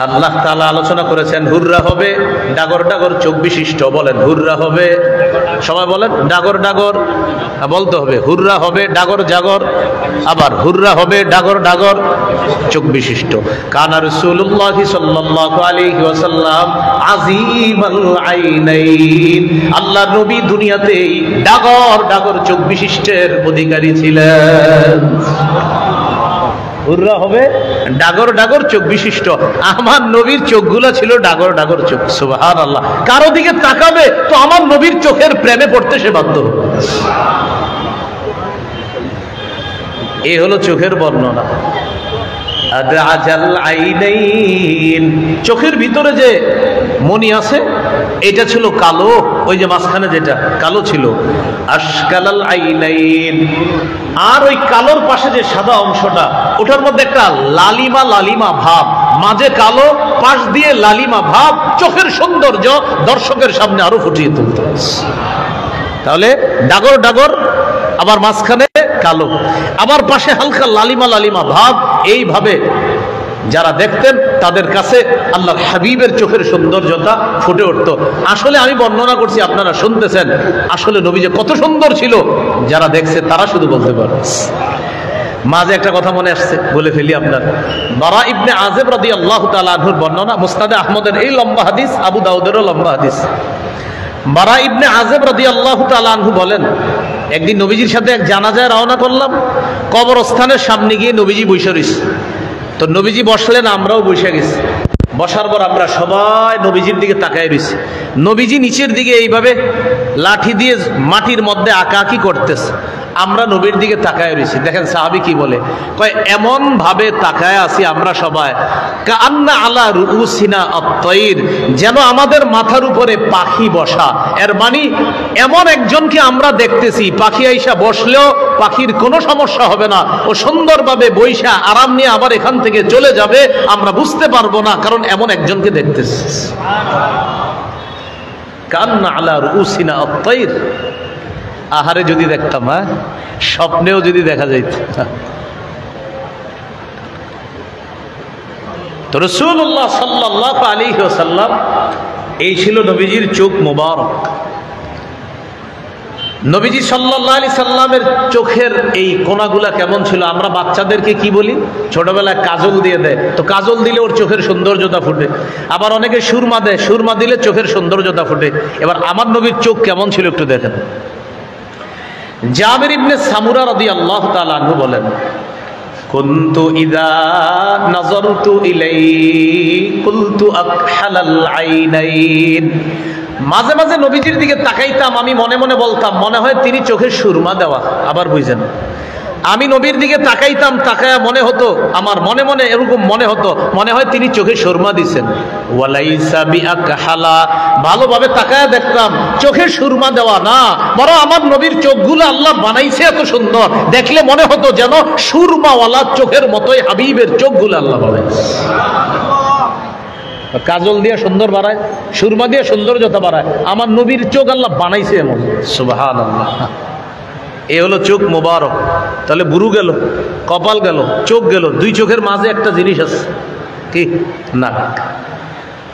আল্লাহ তাআলা আলোচনা করেছেন হুররা হবে ডাগর ডাগর চোখ বিশিষ্ট। বলেন হুররা হবে, সবাই বলেন ডাগর ডাগর, বলতে হবে হুররা হবে ডাগর জাগর, আবার হুররা হবে ডাগর ডাগর চোখ বিশিষ্ট। কানা রাসূলুল্লাহ সাল্লাল্লাহু আলাইহি ওয়াসাল্লাম আযীমাল আইনাইন, আল্লাহর নবী দুনিয়াতেই ডাগর ডাগর চোখ বিশিষ্টের অধিকারী ছিলেন। হুররা হবে ডাগর ডাগর চোখ বিশিষ্ট। আমার নবীর চোখগুলো ছিল ডাগর ডাগর চোখ। সুবহানাল্লাহ। কারো দিকে তাকাবে তো আমার নবীর চোখের প্রেমে পড়তে সে বাধ্য। এই হলো চোখের বর্ণনা। আদআজাল আইনাইন, চোখের ভিতরে যে মনি আছে এটা ছিল কালো, ওই যে মাঝখানে যেটা কালো ছিল। আশকালাল আইনাইন, আর ওই কালোর পাশে যে সাদা অংশটা ওটার মধ্যে একটা লালিমা লালিমা ভাব, মাঝে কালো পাশ দিয়ে লালিমা ভাব, চোখের সৌন্দর্য দর্শকের সামনে আরো ফুটিয়ে তুলত। তাহলে ডাগর ডাগর, আবার মাঝখানে কালো, আবার পাশে হালকা লালিমা লালিমা ভাব, এইভাবে যারা দেখতেন তাদের কাছে আল্লাহর হাবিবের চোখের সৌন্দর্যতা ফুটে উঠত। আসলে আমি বর্ণনা করছি, আপনারা শুনতেছেন, আসলে নবী যে কত সুন্দর ছিল যারা দেখছে তারা শুধু বলতে পারে। মাঝে একটা কথা মনে আসছে, বলে ফেলি আপনার। বারা ইবনে আযিব রাদিয়াল্লাহু তাআলা আনহুর বর্ণনা, মুসনাদে আহমদের এই লম্বা হাদিস, আবু দাউদেরও লম্বা হাদিস। বারা ইবনে আযিব রাদিয়াল্লাহু তাআলা আনহু বলেন, একদিন নবীজির সাথে এক জানাজায় রওনা করলাম, কবরস্থানের সামনে গিয়ে নবীজি বসে রইছে। তো নবীজি বসলেন, আমরাও বসে গেছি। বসার পর আমরা সবাই নবীজির দিকে তাকায় রয়েছি। নবীজি নিচের দিকে এইভাবে লাঠি দিয়ে মাটির মধ্যে আঁকাআঁকি করতেছে, আমরা নবীর দিকে তাকায় রয়েছি। দেখেন সাহাবী কি বলে, কয় এমন ভাবে তাকায় আছি আমরা সবাই, কান্না আলা রুউসিনা আত-তাইর, যেন আমাদের মাথার উপরে পাখি বসা। এর মানে এমন একজনকে আমরা দেখতেছি, পাখি আইসা বসলেও পাখির কোনো সমস্যা হবে না, ও সুন্দরভাবে বইসা আরাম নিয়ে আবার এখান থেকে চলে যাবে, আমরা বুঝতে পারবো না, কারণ এমন একজনকে দেখতেছি। কান্না আলা রুউসিনা আত-তাইর, আহারে যদি দেখতাম, হ্যাঁ স্বপ্নেও যদি দেখা যাইত। তো রাসূলুল্লাহ সাল্লাল্লাহু আলাইহি ওয়াসাল্লাম, এই ছিল নবীজির চোখ মোবারক। নবীজি সাল্লাল্লাহু আলাইহি সাল্লামের চোখের এই কোণাগুলা কেমন ছিল? আমরা বাচ্চাদেরকে কি বলি, ছোটবেলায় কাজল দিয়ে দেয়, তো কাজল দিলে ওর চোখের সৌন্দর্যতা ফুটে। আবার অনেকে সুরমা দেয়, সুরমা দিলে চোখের সৌন্দর্যতা ফুটে। এবার আমার নবীর চোখ কেমন ছিল একটু দেখেন। জাবির ইবনে সামুরা রাদিয়াল্লাহু তাআলা আনহু বলেন, কুনতু ইযা নাযারতু ইলাইহি কুলতু আকহালাল আইনাইন, মাঝে মাঝে নবীজির দিকে তাকাইতাম, আমি মনে মনে বলতাম মনে হয় তিনি চোখে সুরমা দেওয়া। আবার বুঝেন, আমি নবীর দিকে তাকাইতাম, তাকায়া মনে হতো, আমার মনে মনে এরকম মনে হতো, মনে হয় তিনি চোখে সুরমা দিছেন। ওয়ালাইসা বিআকহালা, ভালোভাবে তাকায়া দেখতাম চোখে সুরমা দেওয়া না, বরং আমার নবীর চোখগুলো আল্লাহ বানাইছে এত সুন্দর, দেখলে মনে হতো যেন সুরমাওয়ালা চোখের মতোই হাবিবের চোখগুলো আল্লাহ বানাইছে। কাজল দিয়ে সুন্দর বাড়ায়, সুরমা দিয়ে সৌন্দর্যতা বাড়ায়, আমার নবীর চোখ আল্লাহ বানাইছে এমন। সুবহানাল্লাহ। এ হলো চোখ মোবারক। তাহলে বুরু গেল, কপাল গেল, চোখ গেল, দুই চোখের মাঝে একটা জিনিস আছে, কি? নাক।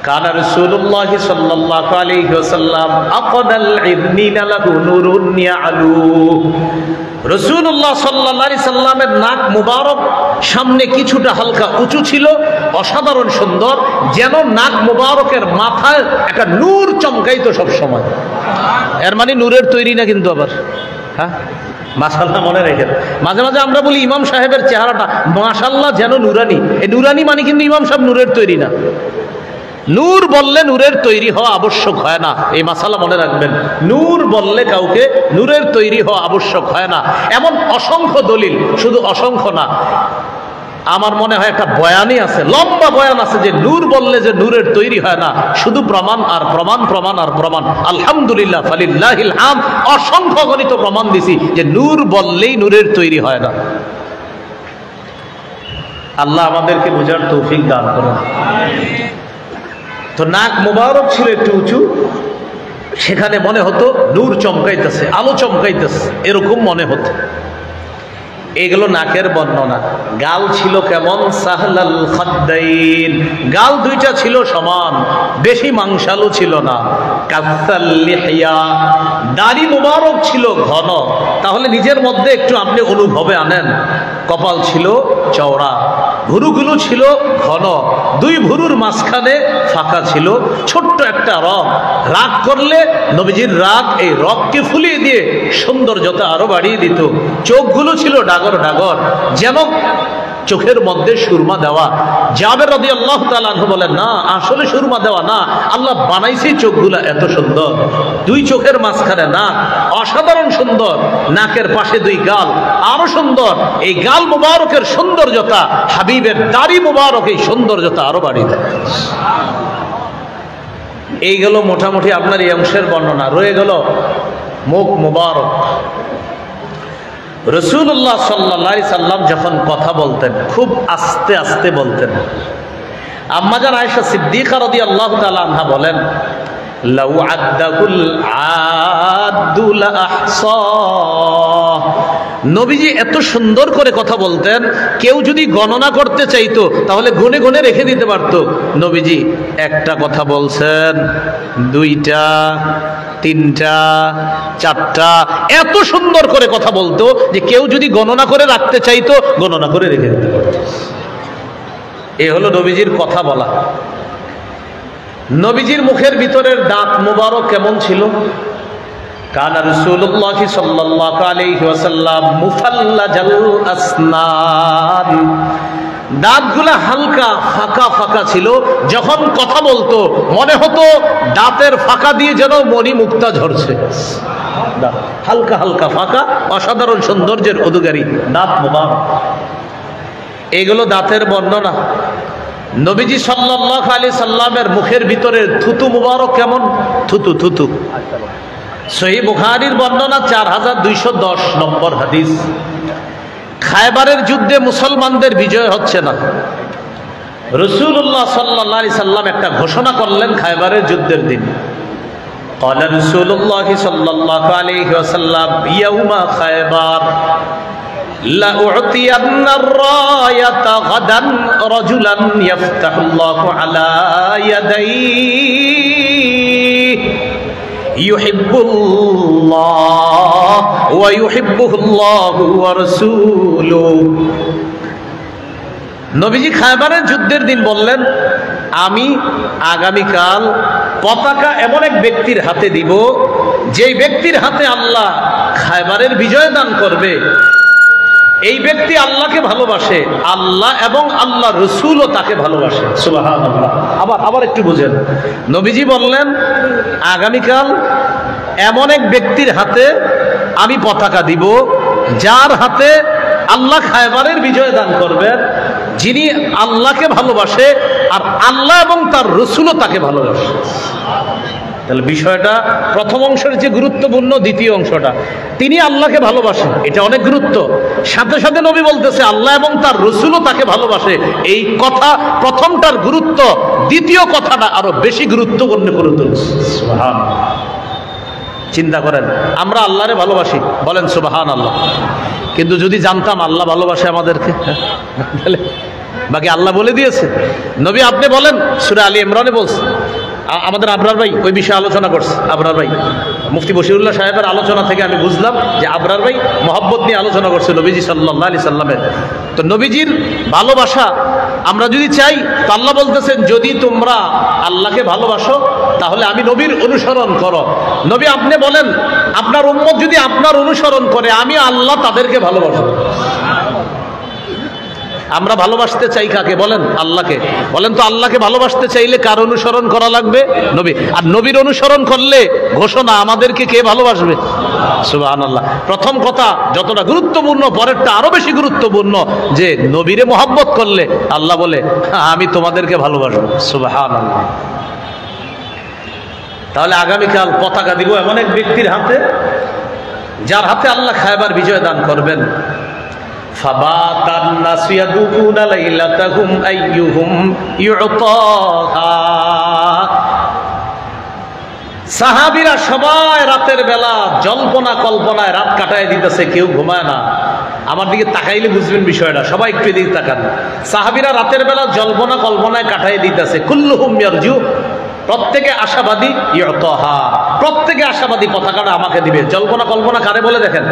কানা রাসূলুল্লাহ সাল্লাল্লাহু আলাইহি ওয়াসাল্লাম আকাদাল ইবনিনা লাহু নূরুন ইয়ালু, রাসূলুল্লাহ সাল্লাল্লাহু আলাইহি সাল্লামের নাক মুবারক সামনে কিছুটা হালকা উঁচু ছিল, অসাধারণ সুন্দর, যেন নাক মুবারকের মাথায় একটা নূর চমকাইতো সব সময়। এর মানে নূরের তৈরি না কিন্তু, আবার হ্যাঁ মাশাআল্লাহ মনে রেখেন। মাঝে মাঝে আমরা বলি ইমাম সাহেবের চেহারাটা মাশাআল্লাহ যেন নুরানি, এই নুরানি মানে কিন্তু ইমাম সাহেব নূরের তৈরি না। নূর বললে নূরের তৈরি হওয়া আবশ্যক হয় না, এই মাসালা মনে রাখবেন। নূর বললে কাউকে নূরের তৈরি হওয়া আবশ্যক হয় না। এমন অসংখ্য দলিল, শুধু অসংখ্য না, আমার মনে হয় একটা বয়ানই আছে, লম্বা বয়ান আছে, যে নূর বললে যে নূরের তৈরি হয় না, শুধু প্রমাণ আর প্রমাণ, প্রমাণ আর প্রমাণ। আলহামদুলিল্লাহ, ফালিল্লাহিল হামদ, অসংখ্য গণিত প্রমাণ দিছি যে নূর বললেই নূরের তৈরি হয় না। আল্লাহ আমাদেরকে বোঝার তৌফিক দান করুন। তো নাক মুবারক ছিল একটু উঁচু, সেখানে মনে হতো নূর চমকাইতেছে, আলো চমকাইতেছে, এরকম মনে হতো। এগুলো নাকের বর্ণনা। গাল ছিল কেমন? সাহলাল খাদ্দাইন, গাল দুইটা ছিল সমান, বেশি মাংসালু ছিল না। কাসাল লিহিয়া, দাড়ি মুবারক ছিল ঘন। তাহলে নিজের মধ্যে একটু আপনি অনুভবে আনেন, কপাল ছিল চওড়া, ভুরুগুলো ছিল ঘন, দুই ভুরুর মাঝখানে ফাঁকা ছিল, ছোট্ট একটা রগ। রাগ করলে নবীজির রাগ এই রগকে ফুলিয়ে দিয়ে সৌন্দর্যতা আরো বাড়িয়ে দিত। চোখগুলো ছিল ডাগর ডাগর, যেন চোখের মধ্যে সুরমা দেওয়া। জাবের রাদিয়াল্লাহু তাআলা আনহু বলেন, না আসলে সুরমা দেওয়া না, আল্লাহ বানাইছে চোখগুলা এত সুন্দর। দুই চোখের মাঝখানে নাক, অসাধারণ সুন্দর। নাকের পাশে দুই গাল, আরো সুন্দর। এই গাল মুবারকের সৌন্দর্যতা, হাবিবের দাড়ি মুবারক এই সৌন্দর্যতা আরো বাড়িয়ে দেয়। এই গেল মোটামুটি আপনার এই অংশের বর্ণনা। রয়ে গেল মুখ মুবারক। রাসূলুল্লাহ সাল্লাল্লাহু আলাইহি সাল্লাম যখন কথা বলতেন খুব আস্তে আস্তে বলতেন। আম্মাজান আয়েশা সিদ্দিকা রাদিয়াল্লাহু তাআলা আনহা বলেন, লাউ আদ্দাকুল আদু লা আহসা, নবীজি এত সুন্দর করে কথা বলতেন, কেউ যদি গণনা করতে চাইতো তাহলে গুনে গুনে রেখে দিতে পারত। নবীজি একটা কথা বলছেন, দুইটা, তিনটা, চারটা, এত সুন্দর করে কথা বলতো যে কেউ যদি গণনা করে রাখতে চাইতো গণনা করে রেখে দিতে পারত। এ হলো নবীজির কথা বলা। নবীজির মুখের ভিতরের দাঁত মুবারক কেমন ছিল? কানা রাসূলুল্লাহ সাল্লাল্লাহু আলাইহি ওয়াসাল্লাম মুফাল্লাজাল আসনান, দাঁতগুলা হালকা ফাঁকা ফাঁকা ছিল। যখন কথা বলতো মনে হতো দাঁতের ফাঁকা দিয়ে যেন মণি মুক্তা ঝরছে। হালকা হালকা ফাঁকা, অসাধারণ সৌন্দর্যের অধিকারী দাঁত মুবারক। এগুলো দাঁতের বর্ণনা। নবীজি সাল্লাল্লাহু আলাইহি সাল্লামের মুখের ভিতরে থুতু মুবারক কেমন? থুতু থুতু। সহিহ বুখারীর বর্ণনা 4210 নম্বর হাদিস। খায়বারের যুদ্ধে মুসলমানদের বিজয় হচ্ছে না। রাসূলুল্লাহ সাল্লাল্লাহু আলাইহি সাল্লাম একটা ঘোষণা করলেন খায়বারের যুদ্ধের দিন। قال رسول الله صلى الله عليه وسلم يوم خيبر لأعطين الراية غدا رجلا يفتح الله على يديه يحب الله ويحبه الله ورسوله। নবীজি খায়বারের যুদ্ধের দিন বললেন, আমি আগামীকাল পতাকা এমন এক ব্যক্তির হাতে দিব, যেই ব্যক্তির হাতে আল্লাহ খায়বারের বিজয় দান করবে। এই ব্যক্তি আল্লাহকে ভালোবাসে, আল্লাহ এবং আল্লাহ রসুলও তাকে ভালোবাসে। সুবহানাল্লাহ। আবার একটু বুঝেন, নবীজি বললেন আগামীকাল এমন এক ব্যক্তির হাতে আমি পতাকা দিব, যার হাতে আল্লাহ খায়বারের বিজয় দান করবেন, যিনি আল্লাহকে ভালোবাসে আর আল্লাহ এবং তার রসুলও তাকে ভালোবাসে। তাহলে বিষয়টা প্রথম অংশের যে গুরুত্বপূর্ণ, দ্বিতীয় অংশটা তিনি আল্লাহকে ভালোবাসেন, এটা অনেক গুরুত্ব। সাথে সাথে নবী বলতেছে আল্লাহ এবং তার রসুলও তাকে ভালোবাসে। এই কথা প্রথমটার গুরুত্ব দ্বিতীয় কথাটা আরো বেশি গুরুত্বপূর্ণ করে তুলছে। সুবহানাল্লাহ। চিন্তা করেন, আমরা আল্লাহরে ভালোবাসি, বলেন সুবহানাল্লাহ। কিন্তু যদি জানতাম আল্লাহ ভালোবাসে আমাদেরকে, তাহলে বাকি আল্লাহ বলে দিয়েছে। নবী আপনি বলেন, সূরা আলী ইমরানে বলছে। আমাদের আবরার ভাই ওই বিষয়ে আলোচনা করছে। আবরার ভাই, মুফতি বশিরুল্লাহ সাহেবের আলোচনা থেকে আমি বুঝলাম যে আবরার ভাই মহব্বত নিয়ে আলোচনা করছে নবীজি সাল্লাল্লাহু আলাইহি সাল্লামের। তো নবীজির ভালোবাসা আমরা যদি চাই, তো আল্লাহ বলতেছেন যদি তোমরা আল্লাহকে ভালোবাসো তাহলে আমি নবীর অনুসরণ করো। নবী আপনি বলেন আপনার উম্মত যদি আপনার অনুসরণ করে, আমি আল্লাহ তাদেরকে ভালোবাসবো। আমরা ভালোবাসতে চাই কাকে? বলেন আল্লাহকে। বলেন তো আল্লাহকে ভালোবাসতে চাইলে কার অনুসরণ করা লাগবে? নবী। আর নবীর অনুসরণ করলে ঘোষণা আমাদেরকে কে ভালোবাসবে? সুবহানাল্লাহ। প্রথম কথা যতটা গুরুত্বপূর্ণ, পরেরটা আরো বেশি গুরুত্বপূর্ণ, যে নবীরে মহব্বত করলে আল্লাহ বলে আমি তোমাদেরকে ভালোবাসবো। সুবহানাল্লাহ। তাহলে আগামীকাল পতাকা দিব এমন এক ব্যক্তির হাতে, যার হাতে আল্লাহ খায়বার বিজয় দান করবেন। ফাবাতান নাসু ইয়াদুকুনা লাইলাতাহুম আইয়ুহুম ইউতাহা। সাহাবীরা সবাই রাতের বেলা জল্পনা কল্পনায় রাত কাটায় দিতেছে, কেউ ঘুমায় না। আমার দিকে তাকাইলে বুঝবেন বিষয়টা, সবাই একটু এদিকে তাকান। সাহাবীরা রাতের বেলা জল্পনা কল্পনায় কাটাই দিতেছে। কুল্লুহুম ইয়ারজু, প্রত্যেকে আশাবাদী, ইউতাহা, প্রত্যেকে আশাবাদী পতাকাটা আমাকে দিবে। জল্পনা কল্পনা কারে বলে দেখেন?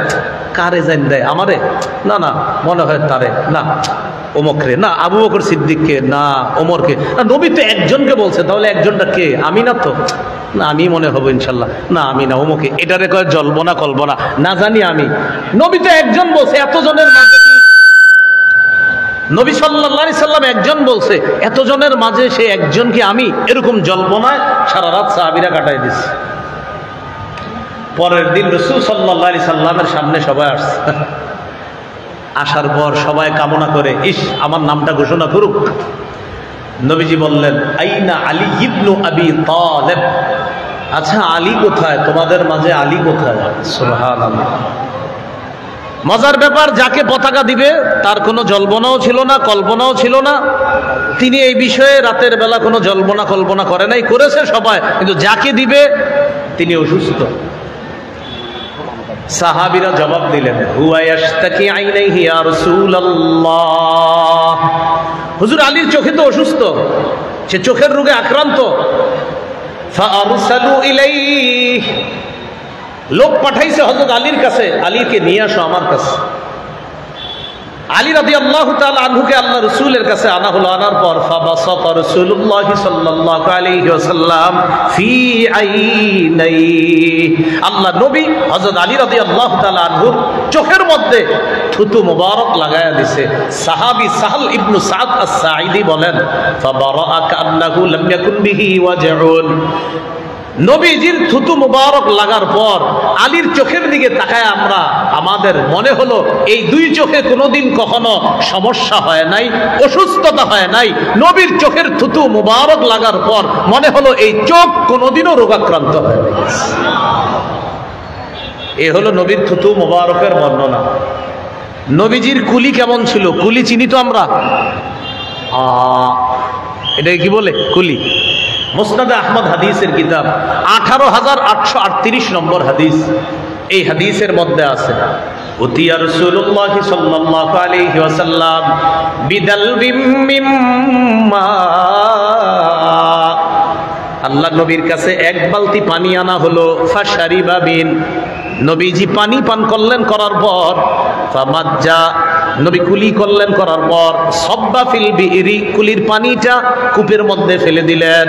কারে জান দেয়? আমারে? না না, মনে হয় তারে, না ওমকরে, না আবু বকর সিদ্দিককে, না ওমরকে, না নবী তো একজনকে বলছে, তাহলে একজনটা কে? আমি না তো, না আমি মনে হবো ইনশাল্লাহ, না আমি না ওমকে। এটারে কয় জল্পনা কল্পনা, না জানি আমি। নবী তো একজন বলছে, এতজনের মাঝে কি নবী সাল্লাল্লাহু আলাইহি সাল্লাম একজন বলছে, এতজনের মাঝে সে একজন কি আমি? এরকম জল্পনায় সারা রাত সাহাবীরা কাটাই দিচ্ছে। পরের দিন রাসূল সাল্লাল্লাহু আলাইহি সাল্লামের সামনে সবাই আসছে। আসার পর সবাই কামনা করে, ইস আমার নামটা ঘোষণা করুক। নবীজি বললেন, আইনা আলী ইবনু আবি তালেব, আচ্ছা আলী কোথায়? তোমাদের মাঝে আলী কোথায়? সুবহানাল্লাহ। মজার ব্যাপার, যাকে পতাকা দিবে তার কোনো জল্পনাও ছিল না, কল্পনাও ছিল না। তিনি এই বিষয়ে রাতের বেলা কোনো জল্পনা কল্পনা করে নাই, করেছে সবাই, কিন্তু যাকে দিবে তিনি অসুস্থ। সাহাবীরা জবাব দিলেন, হুয়া ইয়াশতাকি আইনাইহি ইয়া রাসূলুল্লাহ, হুজুর আলীর চোখে তো অসুস্থ, সে চোখের রোগে আক্রান্ত। ফাআরসালু ইলাইহি, লোক পাঠাইছে হযরত আলীর কাছে, আলীকে নিয়ে আসো আমার কাছে। আলী রাদিয়াল্লাহু তাআলা আনহুকে আল্লাহ রাসূলের কাছে আনা হলো। আনার পর ফাবাসাতা রাসূলুল্লাহ সাল্লাল্লাহু আলাইহি ওয়াসাল্লাম ফি আইনাইহি, আল্লাহ নবী হযরত আলী রাদিয়াল্লাহু তাআলা আনহুর চোখের মধ্যে থুতু মুবারক লাগায়া দিছে। সাহাবী সাহল ইবনে সাদ আস-সাঈদী বলেন, ফাবারাআ কান্নাহু লাম ইয়াকুন বিহি ওয়াজউন, নবীজির থুতু মুবারক লাগার পর আলীর চোখের দিকে তাকায় আমরা, আমাদের মনে হলো এই দুই চোখে কোনোদিন কখনো সমস্যা হয় নাই, অসুস্থতা হয় নাই। নবীর চোখের থুতু মুবারক লাগার পর মনে হলো এই চোখ কোনোদিনও রোগাক্রান্ত হয় নাই। এ হলো নবীর থুতু মুবারকের বর্ণনা। নবীজির কুলি কেমন ছিল? কুলি চিনি তো আমরা, এটাকে কি বলে? কুলি। মুসনাদে আহমদ হাদিসের কিতাব 18,838 নম্বর হাদিস। এই হাদিসের মধ্যে আছে, উতিয়া রাসূলুল্লাহ সাল্লাল্লাহু আলাইহি ওয়াসাল্লাম বিদালবিম মিম্মা, আল্লাহ নবীর কাছে এক বালতি পানি আনা হলো। ফাশারিবা বিন, নবীজি পানি পান করলেন, করার পর ফামাজ্জা, নবী কুলি করলেন, করার পর সব্বা ফিল বিইরি, কুলির পানিটা কূপের মধ্যে ফেলে দিলেন।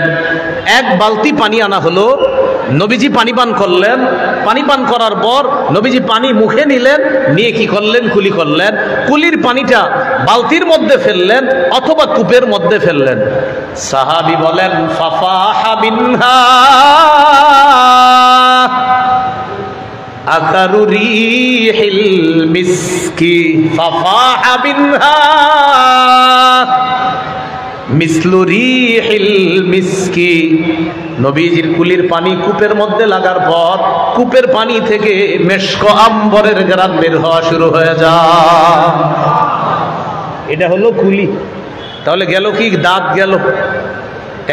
এক বালতি পানি আনা হলো, নবীজি পানি পান করলেন, পানি পান করার পর নবীজি পানি মুখে নিলেন, নিয়ে কি করলেন? কুলি করলেন। কুলির পানিটা বালতির মধ্যে ফেললেন অথবা কূপের মধ্যে ফেললেন। সাহাবী বলেন, ফাফাহা বিনহা আকারু রিহিল মিসকি, ফাফাহা বিনহা মিসলু রিহিল মিসকি, নবীজির কুলির পানি কূপের মধ্যে লাগার পর কূপের পানি থেকে মেশক আম্বরের ঘ্রাণ বের হওয়া শুরু হয়ে যায়। এটা হলো কুলি। তাহলে গেল কি? দাঁত গেল,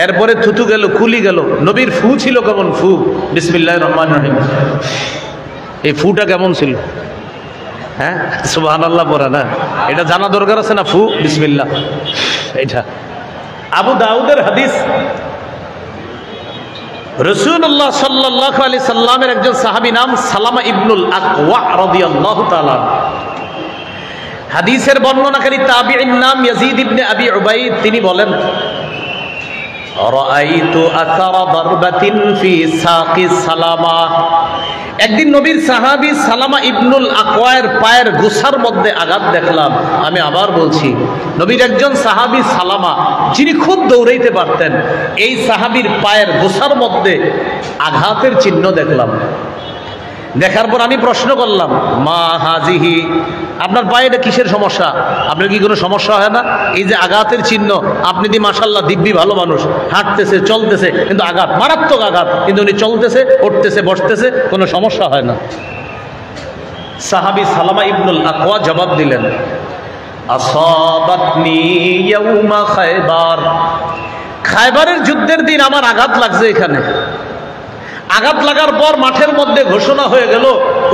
এরপরে থুতু গেল, কুলি গেল। নবীর ফু ছিল কেমন? ফু বিসমিল্লাহির রহমানির রহিম, এই ফুটা কেমন ছিল? হ্যাঁ সুবহানাল্লাহ পড়া না, এটা জানা দরকার আছে না? ফু বিসমিল্লাহ, এটা আবু দাউদের হাদিস। রাসূলুল্লাহ সাল্লাল্লাহু আলাইহি সাল্লামের একজন সাহাবী নাম সালামা ইবনুল আকওয়া রাদিয়াল্লাহু তাআলা, হাদিসের বর্ণনাকারী তাবিঈর নাম ইয়াজিদ ইবনে আবি উবাইদ, তিনি বলেন, রাআইতু আসারা দারবাতিন ফি সাকি সালামা, একদিন নবীর সাহাবী সালামা ইবনুল আকওয়ার পায়ের গোছার মধ্যে আঘাত দেখলাম। আমি আবার বলছি, নবীর একজন সাহাবী সালামা, যিনি খুব দৌড়াইতে পারতেন, এই সাহাবীর পায়ের গোছার মধ্যে আঘাতের চিহ্ন দেখলাম। দেখার পর আমি প্রশ্ন করলাম, মা হাজিহি, আপনার পায়ে এটা কিসের সমস্যা? আপনার কি কোনো সমস্যা হয় না? এই যে আঘাতের চিহ্ন, আপনি দি মাশাআল্লাহ দিব্যি ভালো মানুষ, হাঁটতেছে চলতেছে, কিন্তু আঘাত, মারাত্মক আঘাত, কিন্তু উনি চলতেছে উঠতেছে বসতেছে, কোনো সমস্যা হয় না। সাহাবী সালামা ইবনুল আকওয়া জবাব দিলেন, আসাবাতনি ইয়াউমা খায়বার, খায়বারের যুদ্ধের দিন আমার আঘাত লাগছে এখানে। আঘাত লাগার পর মাঠের মধ্যে ঘোষণা হয়ে গেল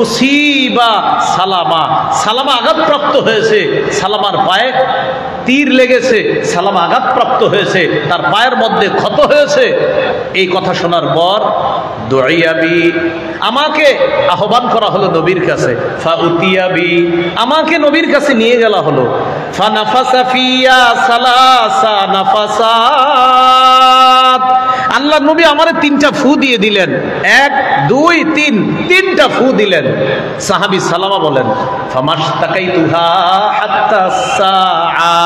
উসিবা সালামা, সালামা আঘাতপ্রাপ্ত হয়েছে, সালামার পায়ে তীর লেগেছে, সালামা আঘাতপ্রাপ্ত হয়েছে, তার পায়ের মধ্যে ক্ষত হয়েছে। এই কথা শোনার পর দুইয়াবি, আমাকে আহ্বান করা হলো নবীর কাছে, ফাউতিয়াবি, আমাকে নবীর কাছে নিয়ে গেলা হলো, ফানাফাসা ফিয়া সালাসা নাফাসাত, আল্লাহ নবী আমারে 3টা ফু দিয়ে দিলেন, 1 2 3, 3টা ফু দিলেন। সাহাবী সালামা বলেন, ফামাশতাকাইতুহা হাত্তা সাআ,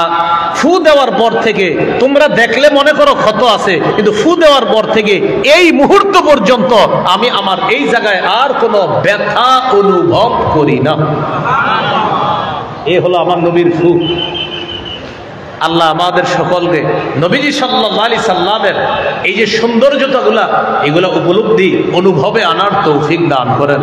ফু দেওয়ার পর থেকে তোমরা দেখলে মনে করো ক্ষত আছে, কিন্তু ফু দেওয়ার পর থেকে এই মুহূর্ত পর্যন্ত আমি আমার এই জায়গায় আর কোনো ব্যথা অনুভব করি না। এ হলো আমার নবীর ফু। আল্লাহ আমাদের সকলকে নবীজি সাল্লাল্লাহু আলাইহি সাল্লামের এই যে সৌন্দর্যতাগুলা, এগুলা উপলব্ধি অনুভবে আনার তৌফিক দান করেন।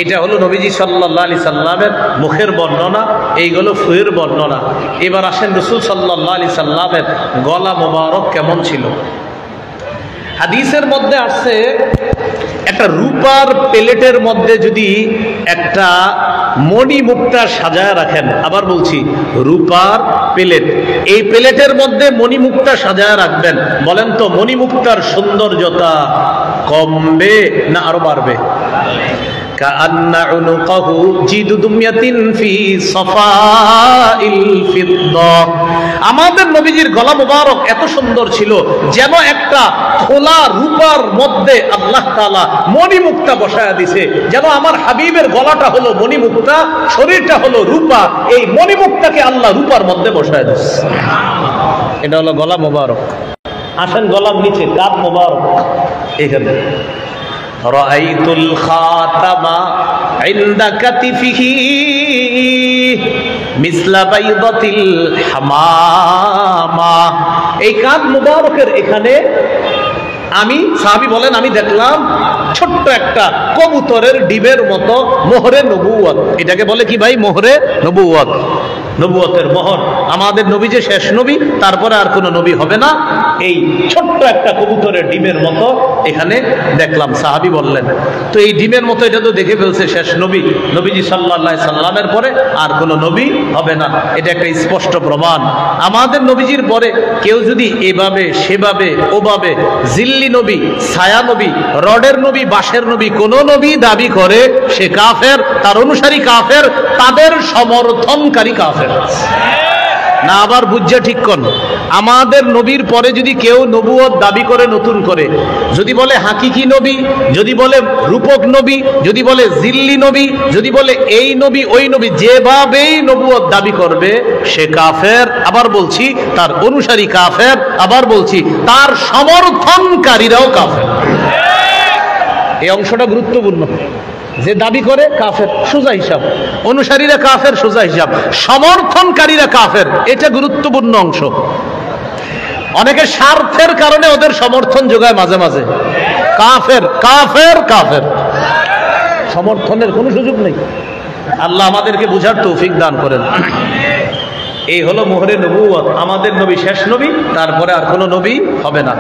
এটা হলো নবীজি সাল্লাল্লাহু আলাইহি সাল্লামের মুখের বর্ণনা, এইগুলো ফুয়ের বর্ণনা। এবার আসেন রাসূল সাল্লাল্লাহু আলাইহি সাল্লামের গলা মোবারক কেমন ছিল। হাদিসের মধ্যে আসছে, একটা রূপার প্লেটের মধ্যে যদি একটা মণি মুক্তা সাজায় রাখেন, আবার বলছি রূপার প্লেট, এই প্লেটের মধ্যে মণি মুক্তা সাজায় রাখবেন, বলেন তো মণি মুক্তার সৌন্দর্যতা কমবে না আরো বাড়বে? কাআন্না উনুকাহু জিদুদুমিয়াতিন ফি সাফাইল ফিদ্দা, আমাদের নবীজির গলা মোবারক এত সুন্দর ছিল যেন একটা খোলা রূপার মধ্যে আল্লাহ তাআলা মণিমুক্তা বসায়া দিছে, যেন আমার হাবিবের গলাটা হলো মণিমুক্তা, শরীরটা হলো রূপা, এই মণিমুক্তাকে আল্লাহ রূপার মধ্যে বসায়া দিছে। এটা হলো গলা মোবারক। আসেন গলার নিচে কাপ মোবারক, এখানে রাআইতুল খাতামা ইনদা কাতিফিহি মিসলা বাইদাতিল হামামা, এই কাঁধ মুবারকের এখানে আমি, সাহাবী বলেন, আমি দেখলাম ছোট্ট একটা কবুতরের ডিমের মতো মোহরে নবুয়ত। এটাকে বলে কি ভাই? মোহরে নবুয়ত, নবুয়তের মোহর। আমাদের নবী যে শেষ নবী, তারপরে আর কোনো নবী হবে না। এই ছোট্ট একটা কবুতরের ডিমের মতো এখানে দেখলাম। সাহাবী বললেন, তো এই ডিমের মতো এটা তো দেখে ফেলছে শেষ নবী, নবীজি সাল্লাল্লাহু আলাইহি সাল্লামের পরে আর কোনো নবী হবে না। এটা একটা স্পষ্ট প্রমাণ। আমাদের নবীজির পরে কেউ যদি এভাবে সেভাবে ওভাবে জিল্লি নবী, ছায়া নবী, রডের নবী, বাঁশের নবী, কোন নবী দাবি করে, সে কাফের, তার অনুসারী কাফের, তাদের সমর্থনকারী কাফের না। আবার বুঝছে ঠিক কোন, আমাদের নবীর পরে যদি কেউ নবুয়ত দাবি করে নতুন করে, যদি বলে হাকিকি নবী, যদি বলে রূপক নবী, যদি বলে জিল্লি নবী, যদি বলে এই নবী ওই নবী, যেভাবেই নবুয়ত দাবি করবে সে কাফের। আবার বলছি তার অনুসারী কাফের, আবার বলছি তার সমর্থনকারীরাও কাফের। এই অংশটা গুরুত্বপূর্ণ। যে দাবি করে কাফের, সোজা হিসাব, অনুসারীরা কাফের, সোজা হিসাব, সমর্থনকারীরা কাফের, এটা গুরুত্বপূর্ণ অংশ। অনেকে স্বার্থের কারণে ওদের সমর্থন যোগায় মাঝে মাঝে, কাফের কাফের কাফের, সমর্থনের কোনো সুযোগ নেই। আল্লাহ আমাদেরকে বুঝার তৌফিক দান করেন। এই হলো মোহরে নবুয়ত। আমাদের নবী শেষ নবী, তারপরে আর কোনো নবী হবে না।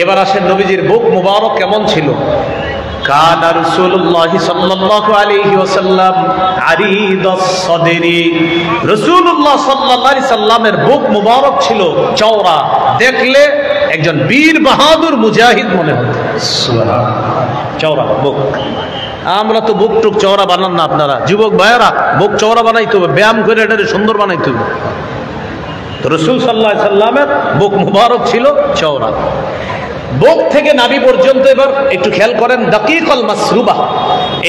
এবার আসেন নবীজির বুক মুবারক কেমন ছিল। কানা রাসূলুল্লাহ সাল্লাল্লাহু আলাইহি ওয়াসাল্লাম আরিদাস সাদরি, রাসূলুল্লাহ সাল্লাল্লাহু আলাইহি সাল্লামের বুক মুবারক ছিল চওড়া, দেখলে একজন বীর বাহাদুর মুজাহিদ মনে হতো। সুবহানাল্লাহ, চওড়া বুক। আমরা তো বুক টুক চওড়া বানান না, আপনারা যুবক ভাইয়েরা বুক চওড়া বানাইতে হবে, ব্যায়াম করে এটাকে সুন্দর বানাইতে হবে। তো রাসূল সাল্লাল্লাহু আলাইহি সাল্লামের বুক মুবারক ছিল চওড়া। বুক থেকে নাভি পর্যন্ত, এবার একটু খেয়াল করেন, দাকিকাল মাসরুবা,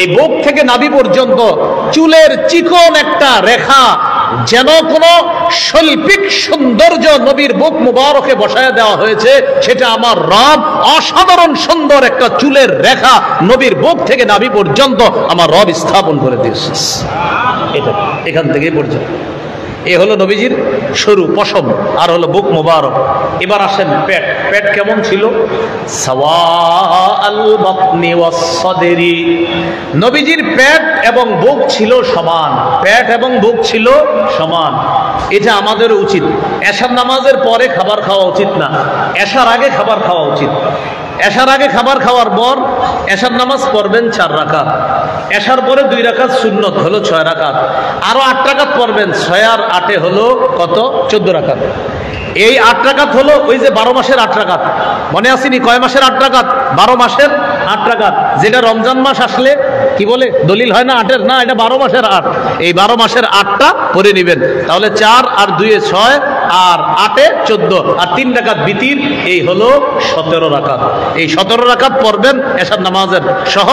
এই বুক থেকে নাভি পর্যন্ত চুলের চিকন একটা রেখা, যেন কোনো শৈল্পিক সৌন্দর্য নবীর বুক মুবারকে বসায় দেওয়া হয়েছে। সেটা আমার রব অসাধারণ সুন্দর একটা চুলের রেখা নবীর বুক থেকে নাভি পর্যন্ত আমার রব স্থাপন করে দিয়েছে। এটা এখান থেকে পর্যন্ত। এ হলো নবীজির সরু পশম, আর হলো বুক মুবারক। এবার আসেন পেট। পেট কেমন ছিল? সাওয়াআল বাতনি ওয়াস সাদরি, নবীজির পেট এবং বুক ছিল সমান। পেট এবং বুক ছিল সমান। এটা আমাদের উচিত। এশার নামাজের পরে খাবার খাওয়া উচিত না, এশার আগে খাবার খাওয়া উচিত। এশার আগে খাবার খাওয়ার পর এশার নামাজ পড়বেন 4 রাকাত, এশার পরে 2 রাকাত সুন্নত হলো 6 রাকাত, আরো 8 রাকাত পড়বেন, 6 আর 8 হলো কত? 14 রাকাত। এই 8 রাকাত হলো ওই যে 12 মাসের 8 রাকাত, মনে আসেনি? কয় মাসের 8 রাকাত? 12 মাসের 8 রাকাত, যেটা রমজান মাস আসলে কি বলে দলিল হয় না 8-এর, না এটা 12 মাসের 8। এই 12 মাসের 8টা পড়ে নেবেন, তাহলে 4 আর 2 এ 6 আর 8 এ 14 আর 3 রাকাত বিতির, এই হলো 17 রাকাত। এই 17 রাকাত পড়বেন এশার নামাজের সহ,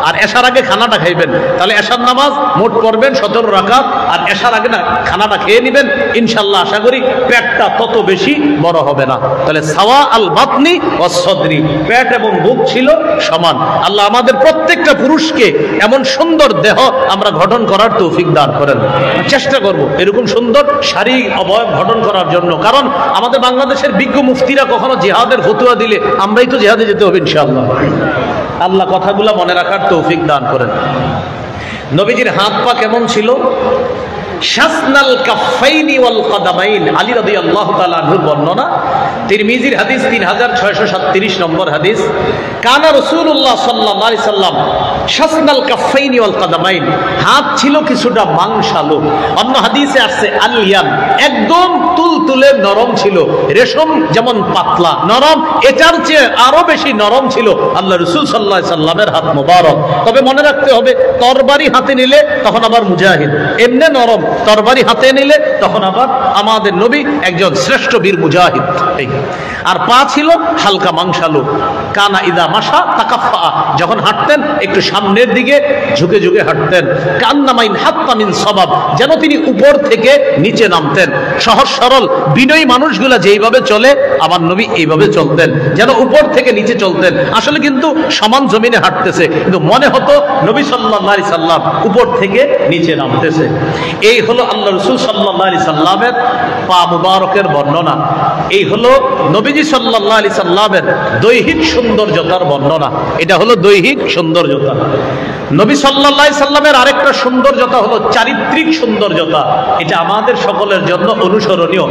আর এশার আগে খানাটা খাইবেন, তাহলে এশার নামাজ মোট পড়বেন 17 রাকাত, আর এশার আগে না খানাটা খেয়ে নেবেন, ইনশাল্লাহ আশা করি পেটটা তত বেশি বড় হবে না। তাহলে সাওয়া আল বাতনি ওয়াস সদরি, পেট এবং বুক ছিল সমান। আল্লাহ আমাদের প্রত্যেকটা পুরুষকে এমন সুন্দর দেহ আমরা গঠন করার তৌফিক দান করেন। চেষ্টা করব এরকম সুন্দর শারীরিক অবয়ব গঠন করার জন্য, কারণ আমাদের বাংলাদেশের বিজ্ঞ মুফতিরা কখনো জিহাদের ফতোয়া দিলে আমরাই তো জিহাদে যেতে হবে ইনশাআল্লাহ। আল্লাহ কথাগুলো মনে রাখার তৌফিক দান করেন। নবীজির হাত পা কেমন ছিল? শাসনাল কাফাইনি ওয়াল কদামাইন, আলী রাদিয়াল্লাহু তাআলা আনহুর বর্ণনা, তিরমিজির হাদিস 3637 নম্বর হাদিস। কানা রাসূলুল্লাহ সাল্লাল্লাহু আলাইহি সাল্লাম শাসনাল কাফাইনি ওয়াল কদামাইন, হাত ছিল কিছুটা মাংসালো। অন্য হাদিসে আসছে আলিয়ান, একদম তুলতুলে নরম ছিল, রেশম যেমন পাতলা নরম, এটার চেয়ে আরো বেশি নরম ছিল আল্লাহ রাসূল সাল্লাল্লাহু আলাইহি সাল্লামের হাত মোবারক। তবে মনে রাখতে হবে, তরবারি হাতে নিলে তখন আবার মুজাহিদ, এমনি নরম, তরবারি হাতে নিলে তখন আবার আমাদের নবী একজন শ্রেষ্ঠ বীর মুজাহিদ। আর পা ছিল হালকা মাংসালো। কানা ইদা মাশা তাকাফা, যখন হাঁটতেন একটু সামনের দিকে ঝুঁকে ঝুঁকে হাঁটতেন। কান্নামাইন হাত্তা মিন সবাব, যেন তিনি উপর থেকে নিচে নামতেন। সহজ সরল বিনয়ী মানুষগুলা যেইভাবে চলে আমার নবী এইভাবে চলতেন, যেন উপর থেকে নিচে চলতেন। আসলে কিন্তু সমান জমিনে হাঁটতেছে, কিন্তু মনে হতো নবী সাল্লাল্লাহু আলাইহি সাল্লাম উপর থেকে নিচে নামতেছে। এই হলো আল্লাহ রাসূল সাল্লাল্লাহু আলাইহি সাল্লামের পা মুবারকের বর্ণনা। এই হলো নবীজি সাল্লাল্লাহু আলাইহি সাল্লামের দৈহিক সৌন্দর্যতার বর্ণনা। এটা হলো দৈহিক সৌন্দর্যতা। নবী সাল্লাল্লাহু আলাইহি সাল্লামের আরেকটা সৌন্দর্যতা হলো চারিত্রিক সৌন্দর্যতা। এটা আমাদের সকলের জন্য অনুসরণীয়।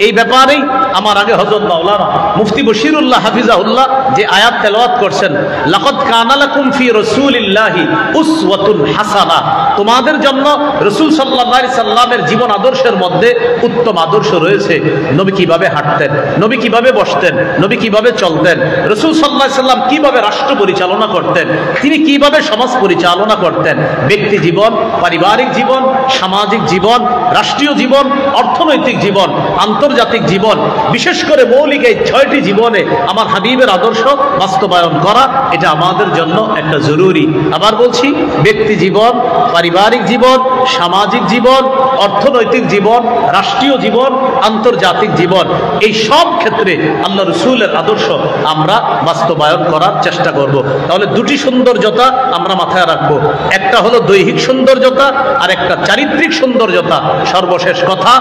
এই ব্যাপারেই আমার আগে হযরত মাওলানা মুফতি বশিরুল্লাহ হাফিজাহুল্লাহ যে আয়াত তেলাওয়াত করছেন, লাকাদ কানা লাকুম ফি রাসূলিল্লাহি উসওয়াতুন হাসানা, তোমাদের জন্য রাসূল সাল্লাল্লাহু আলাইহি সাল্লামের জীবন আদর্শের মধ্যে উত্তম আদর্শ রয়েছে। নবী কিভাবে হাঁটতেন, নবী কিভাবে বসতেন, নবী কিভাবে চলতেন, রাসূল সাল্লাল্লাহু আলাইহি সাল্লাম কিভাবে রাষ্ট্র পরিচালনা করতেন, তিনি কিভাবে সমাজ পরিচালনা করতেন, ব্যক্তি জীবন, পারিবারিক জীবন, সামাজিক জীবন, রাষ্ট্রীয় জীবন, অর্থনৈতিক জীবন, আন্তর্জাতিক জীবন, বিশেষ করে মৌলিক এই 6টি জীবনে আমার হাবিবের আদর্শ বাস্তবায়ন করা, এটা আমাদের জন্য একটা জরুরি। আবার বলছি, ব্যক্তি জীবন, পারিবারিক জীবন, সামাজিক জীবন, অর্থনৈতিক জীবন, রাষ্ট্রীয় জীবন, আন্তর্জাতিক জীবন, এই সব ক্ষেত্রে আল্লাহ রাসূলের আদর্শ আমরা বাস্তবায়ন করার চেষ্টা করব। তাহলে দুটি সৌন্দর্যতা আমরা মাথায় রাখবো, একটা হলো দৈহিক সৌন্দর্যতা আর একটা চারিত্রিক সৌন্দর্যতা। সর্বশেষ কথা,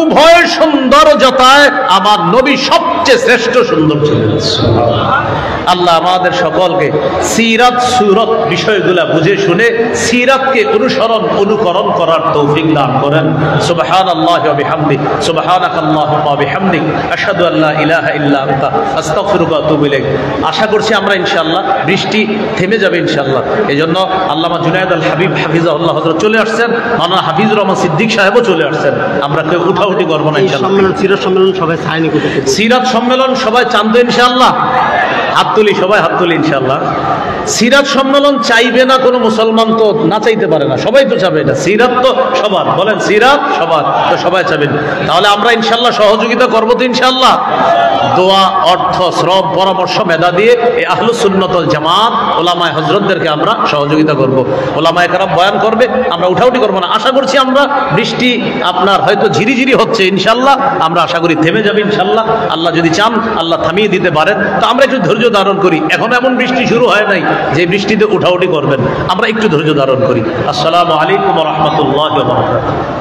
উভয় সৌন্দর্যতায় আমার নবী সবচেয়ে শ্রেষ্ঠ সুন্দর ছিলেন। আল্লাহ আমাদের সকলকে সিরাত সুরত বিষয়গুলা বুঝে শুনে সিরাতকে অনুসরণ অনুকরণ করার তৌফিক দান করেন। সুবহানাল্লাহি ওয়া বিহামদিহি, সুবহানাকাল্লাহুম্মা ওয়া বিহামদিক, আশহাদু আল্লা ইলাহা ইল্লা আনতা, আস্তাগফিরুকা ওয়া আতুবু ইলাইক। আশা করছি আমরা ইনশাআল্লাহ বৃষ্টি থেমে যাবে ইনশাআল্লাহ। এজন্য আল্লামা জুনায়েদ আল হাবিব হাফিজাহুল্লাহ হযরত চলে আসছেন, মাওলানা হাফিজুর রহমান সিদ্দিক সাহেবও চলে আসছেন। আমরা কেউ উঠাউঠি করব না ইনশাআল্লাহ। সিরাত সম্মেলন সবাই চায়নি, সিরাত সম্মেলন সবাই চান তো ইনশাআল্লাহ? হাত তুলি, সবাই হাত তুলি ইনশাআল্লাহ। সিরাত সম্মেলন চাইবে না কোনো মুসলমান তো না চাইতে পারে না, সবাই তো চাবে এটা। সিরাত তো সবার, বলেন সিরাত সবার, তো সবাই চাবেন। তাহলে আমরা ইনশাআল্লাহ সহযোগিতা করবো তো ইনশাআল্লাহ। দোয়া, অর্থ, শ্রম, পরামর্শ, মেধা দিয়ে এই আহলুস সুন্নাত ওয়াল জামাত ওলামায়ে হযরতদেরকে আমরা সহযোগিতা করব। ওলামায়ে কেরাম বয়ান করবে, আমরা উঠাউঠি করবো না। আশা করছি আমরা বৃষ্টি আপনার হয়তো ঝিরিঝিরি হচ্ছে, ইনশাআল্লাহ আমরা আশা করি থেমে যাবে ইনশাআল্লাহ। আল্লাহ যদি চান, আল্লাহ থামিয়ে দিতে পারেন, তো আমরা একটু ধৈর্য ধারণ করি। এখন এমন বৃষ্টি শুরু হয় নাই যে বৃষ্টিতে উঠাউঠি করবেন, আমরা একটু ধৈর্য ধারণ করি। আসসালামু আলাইকুম ওয়া রাহমাতুল্লাহি ওয়া বারাকাতুহু।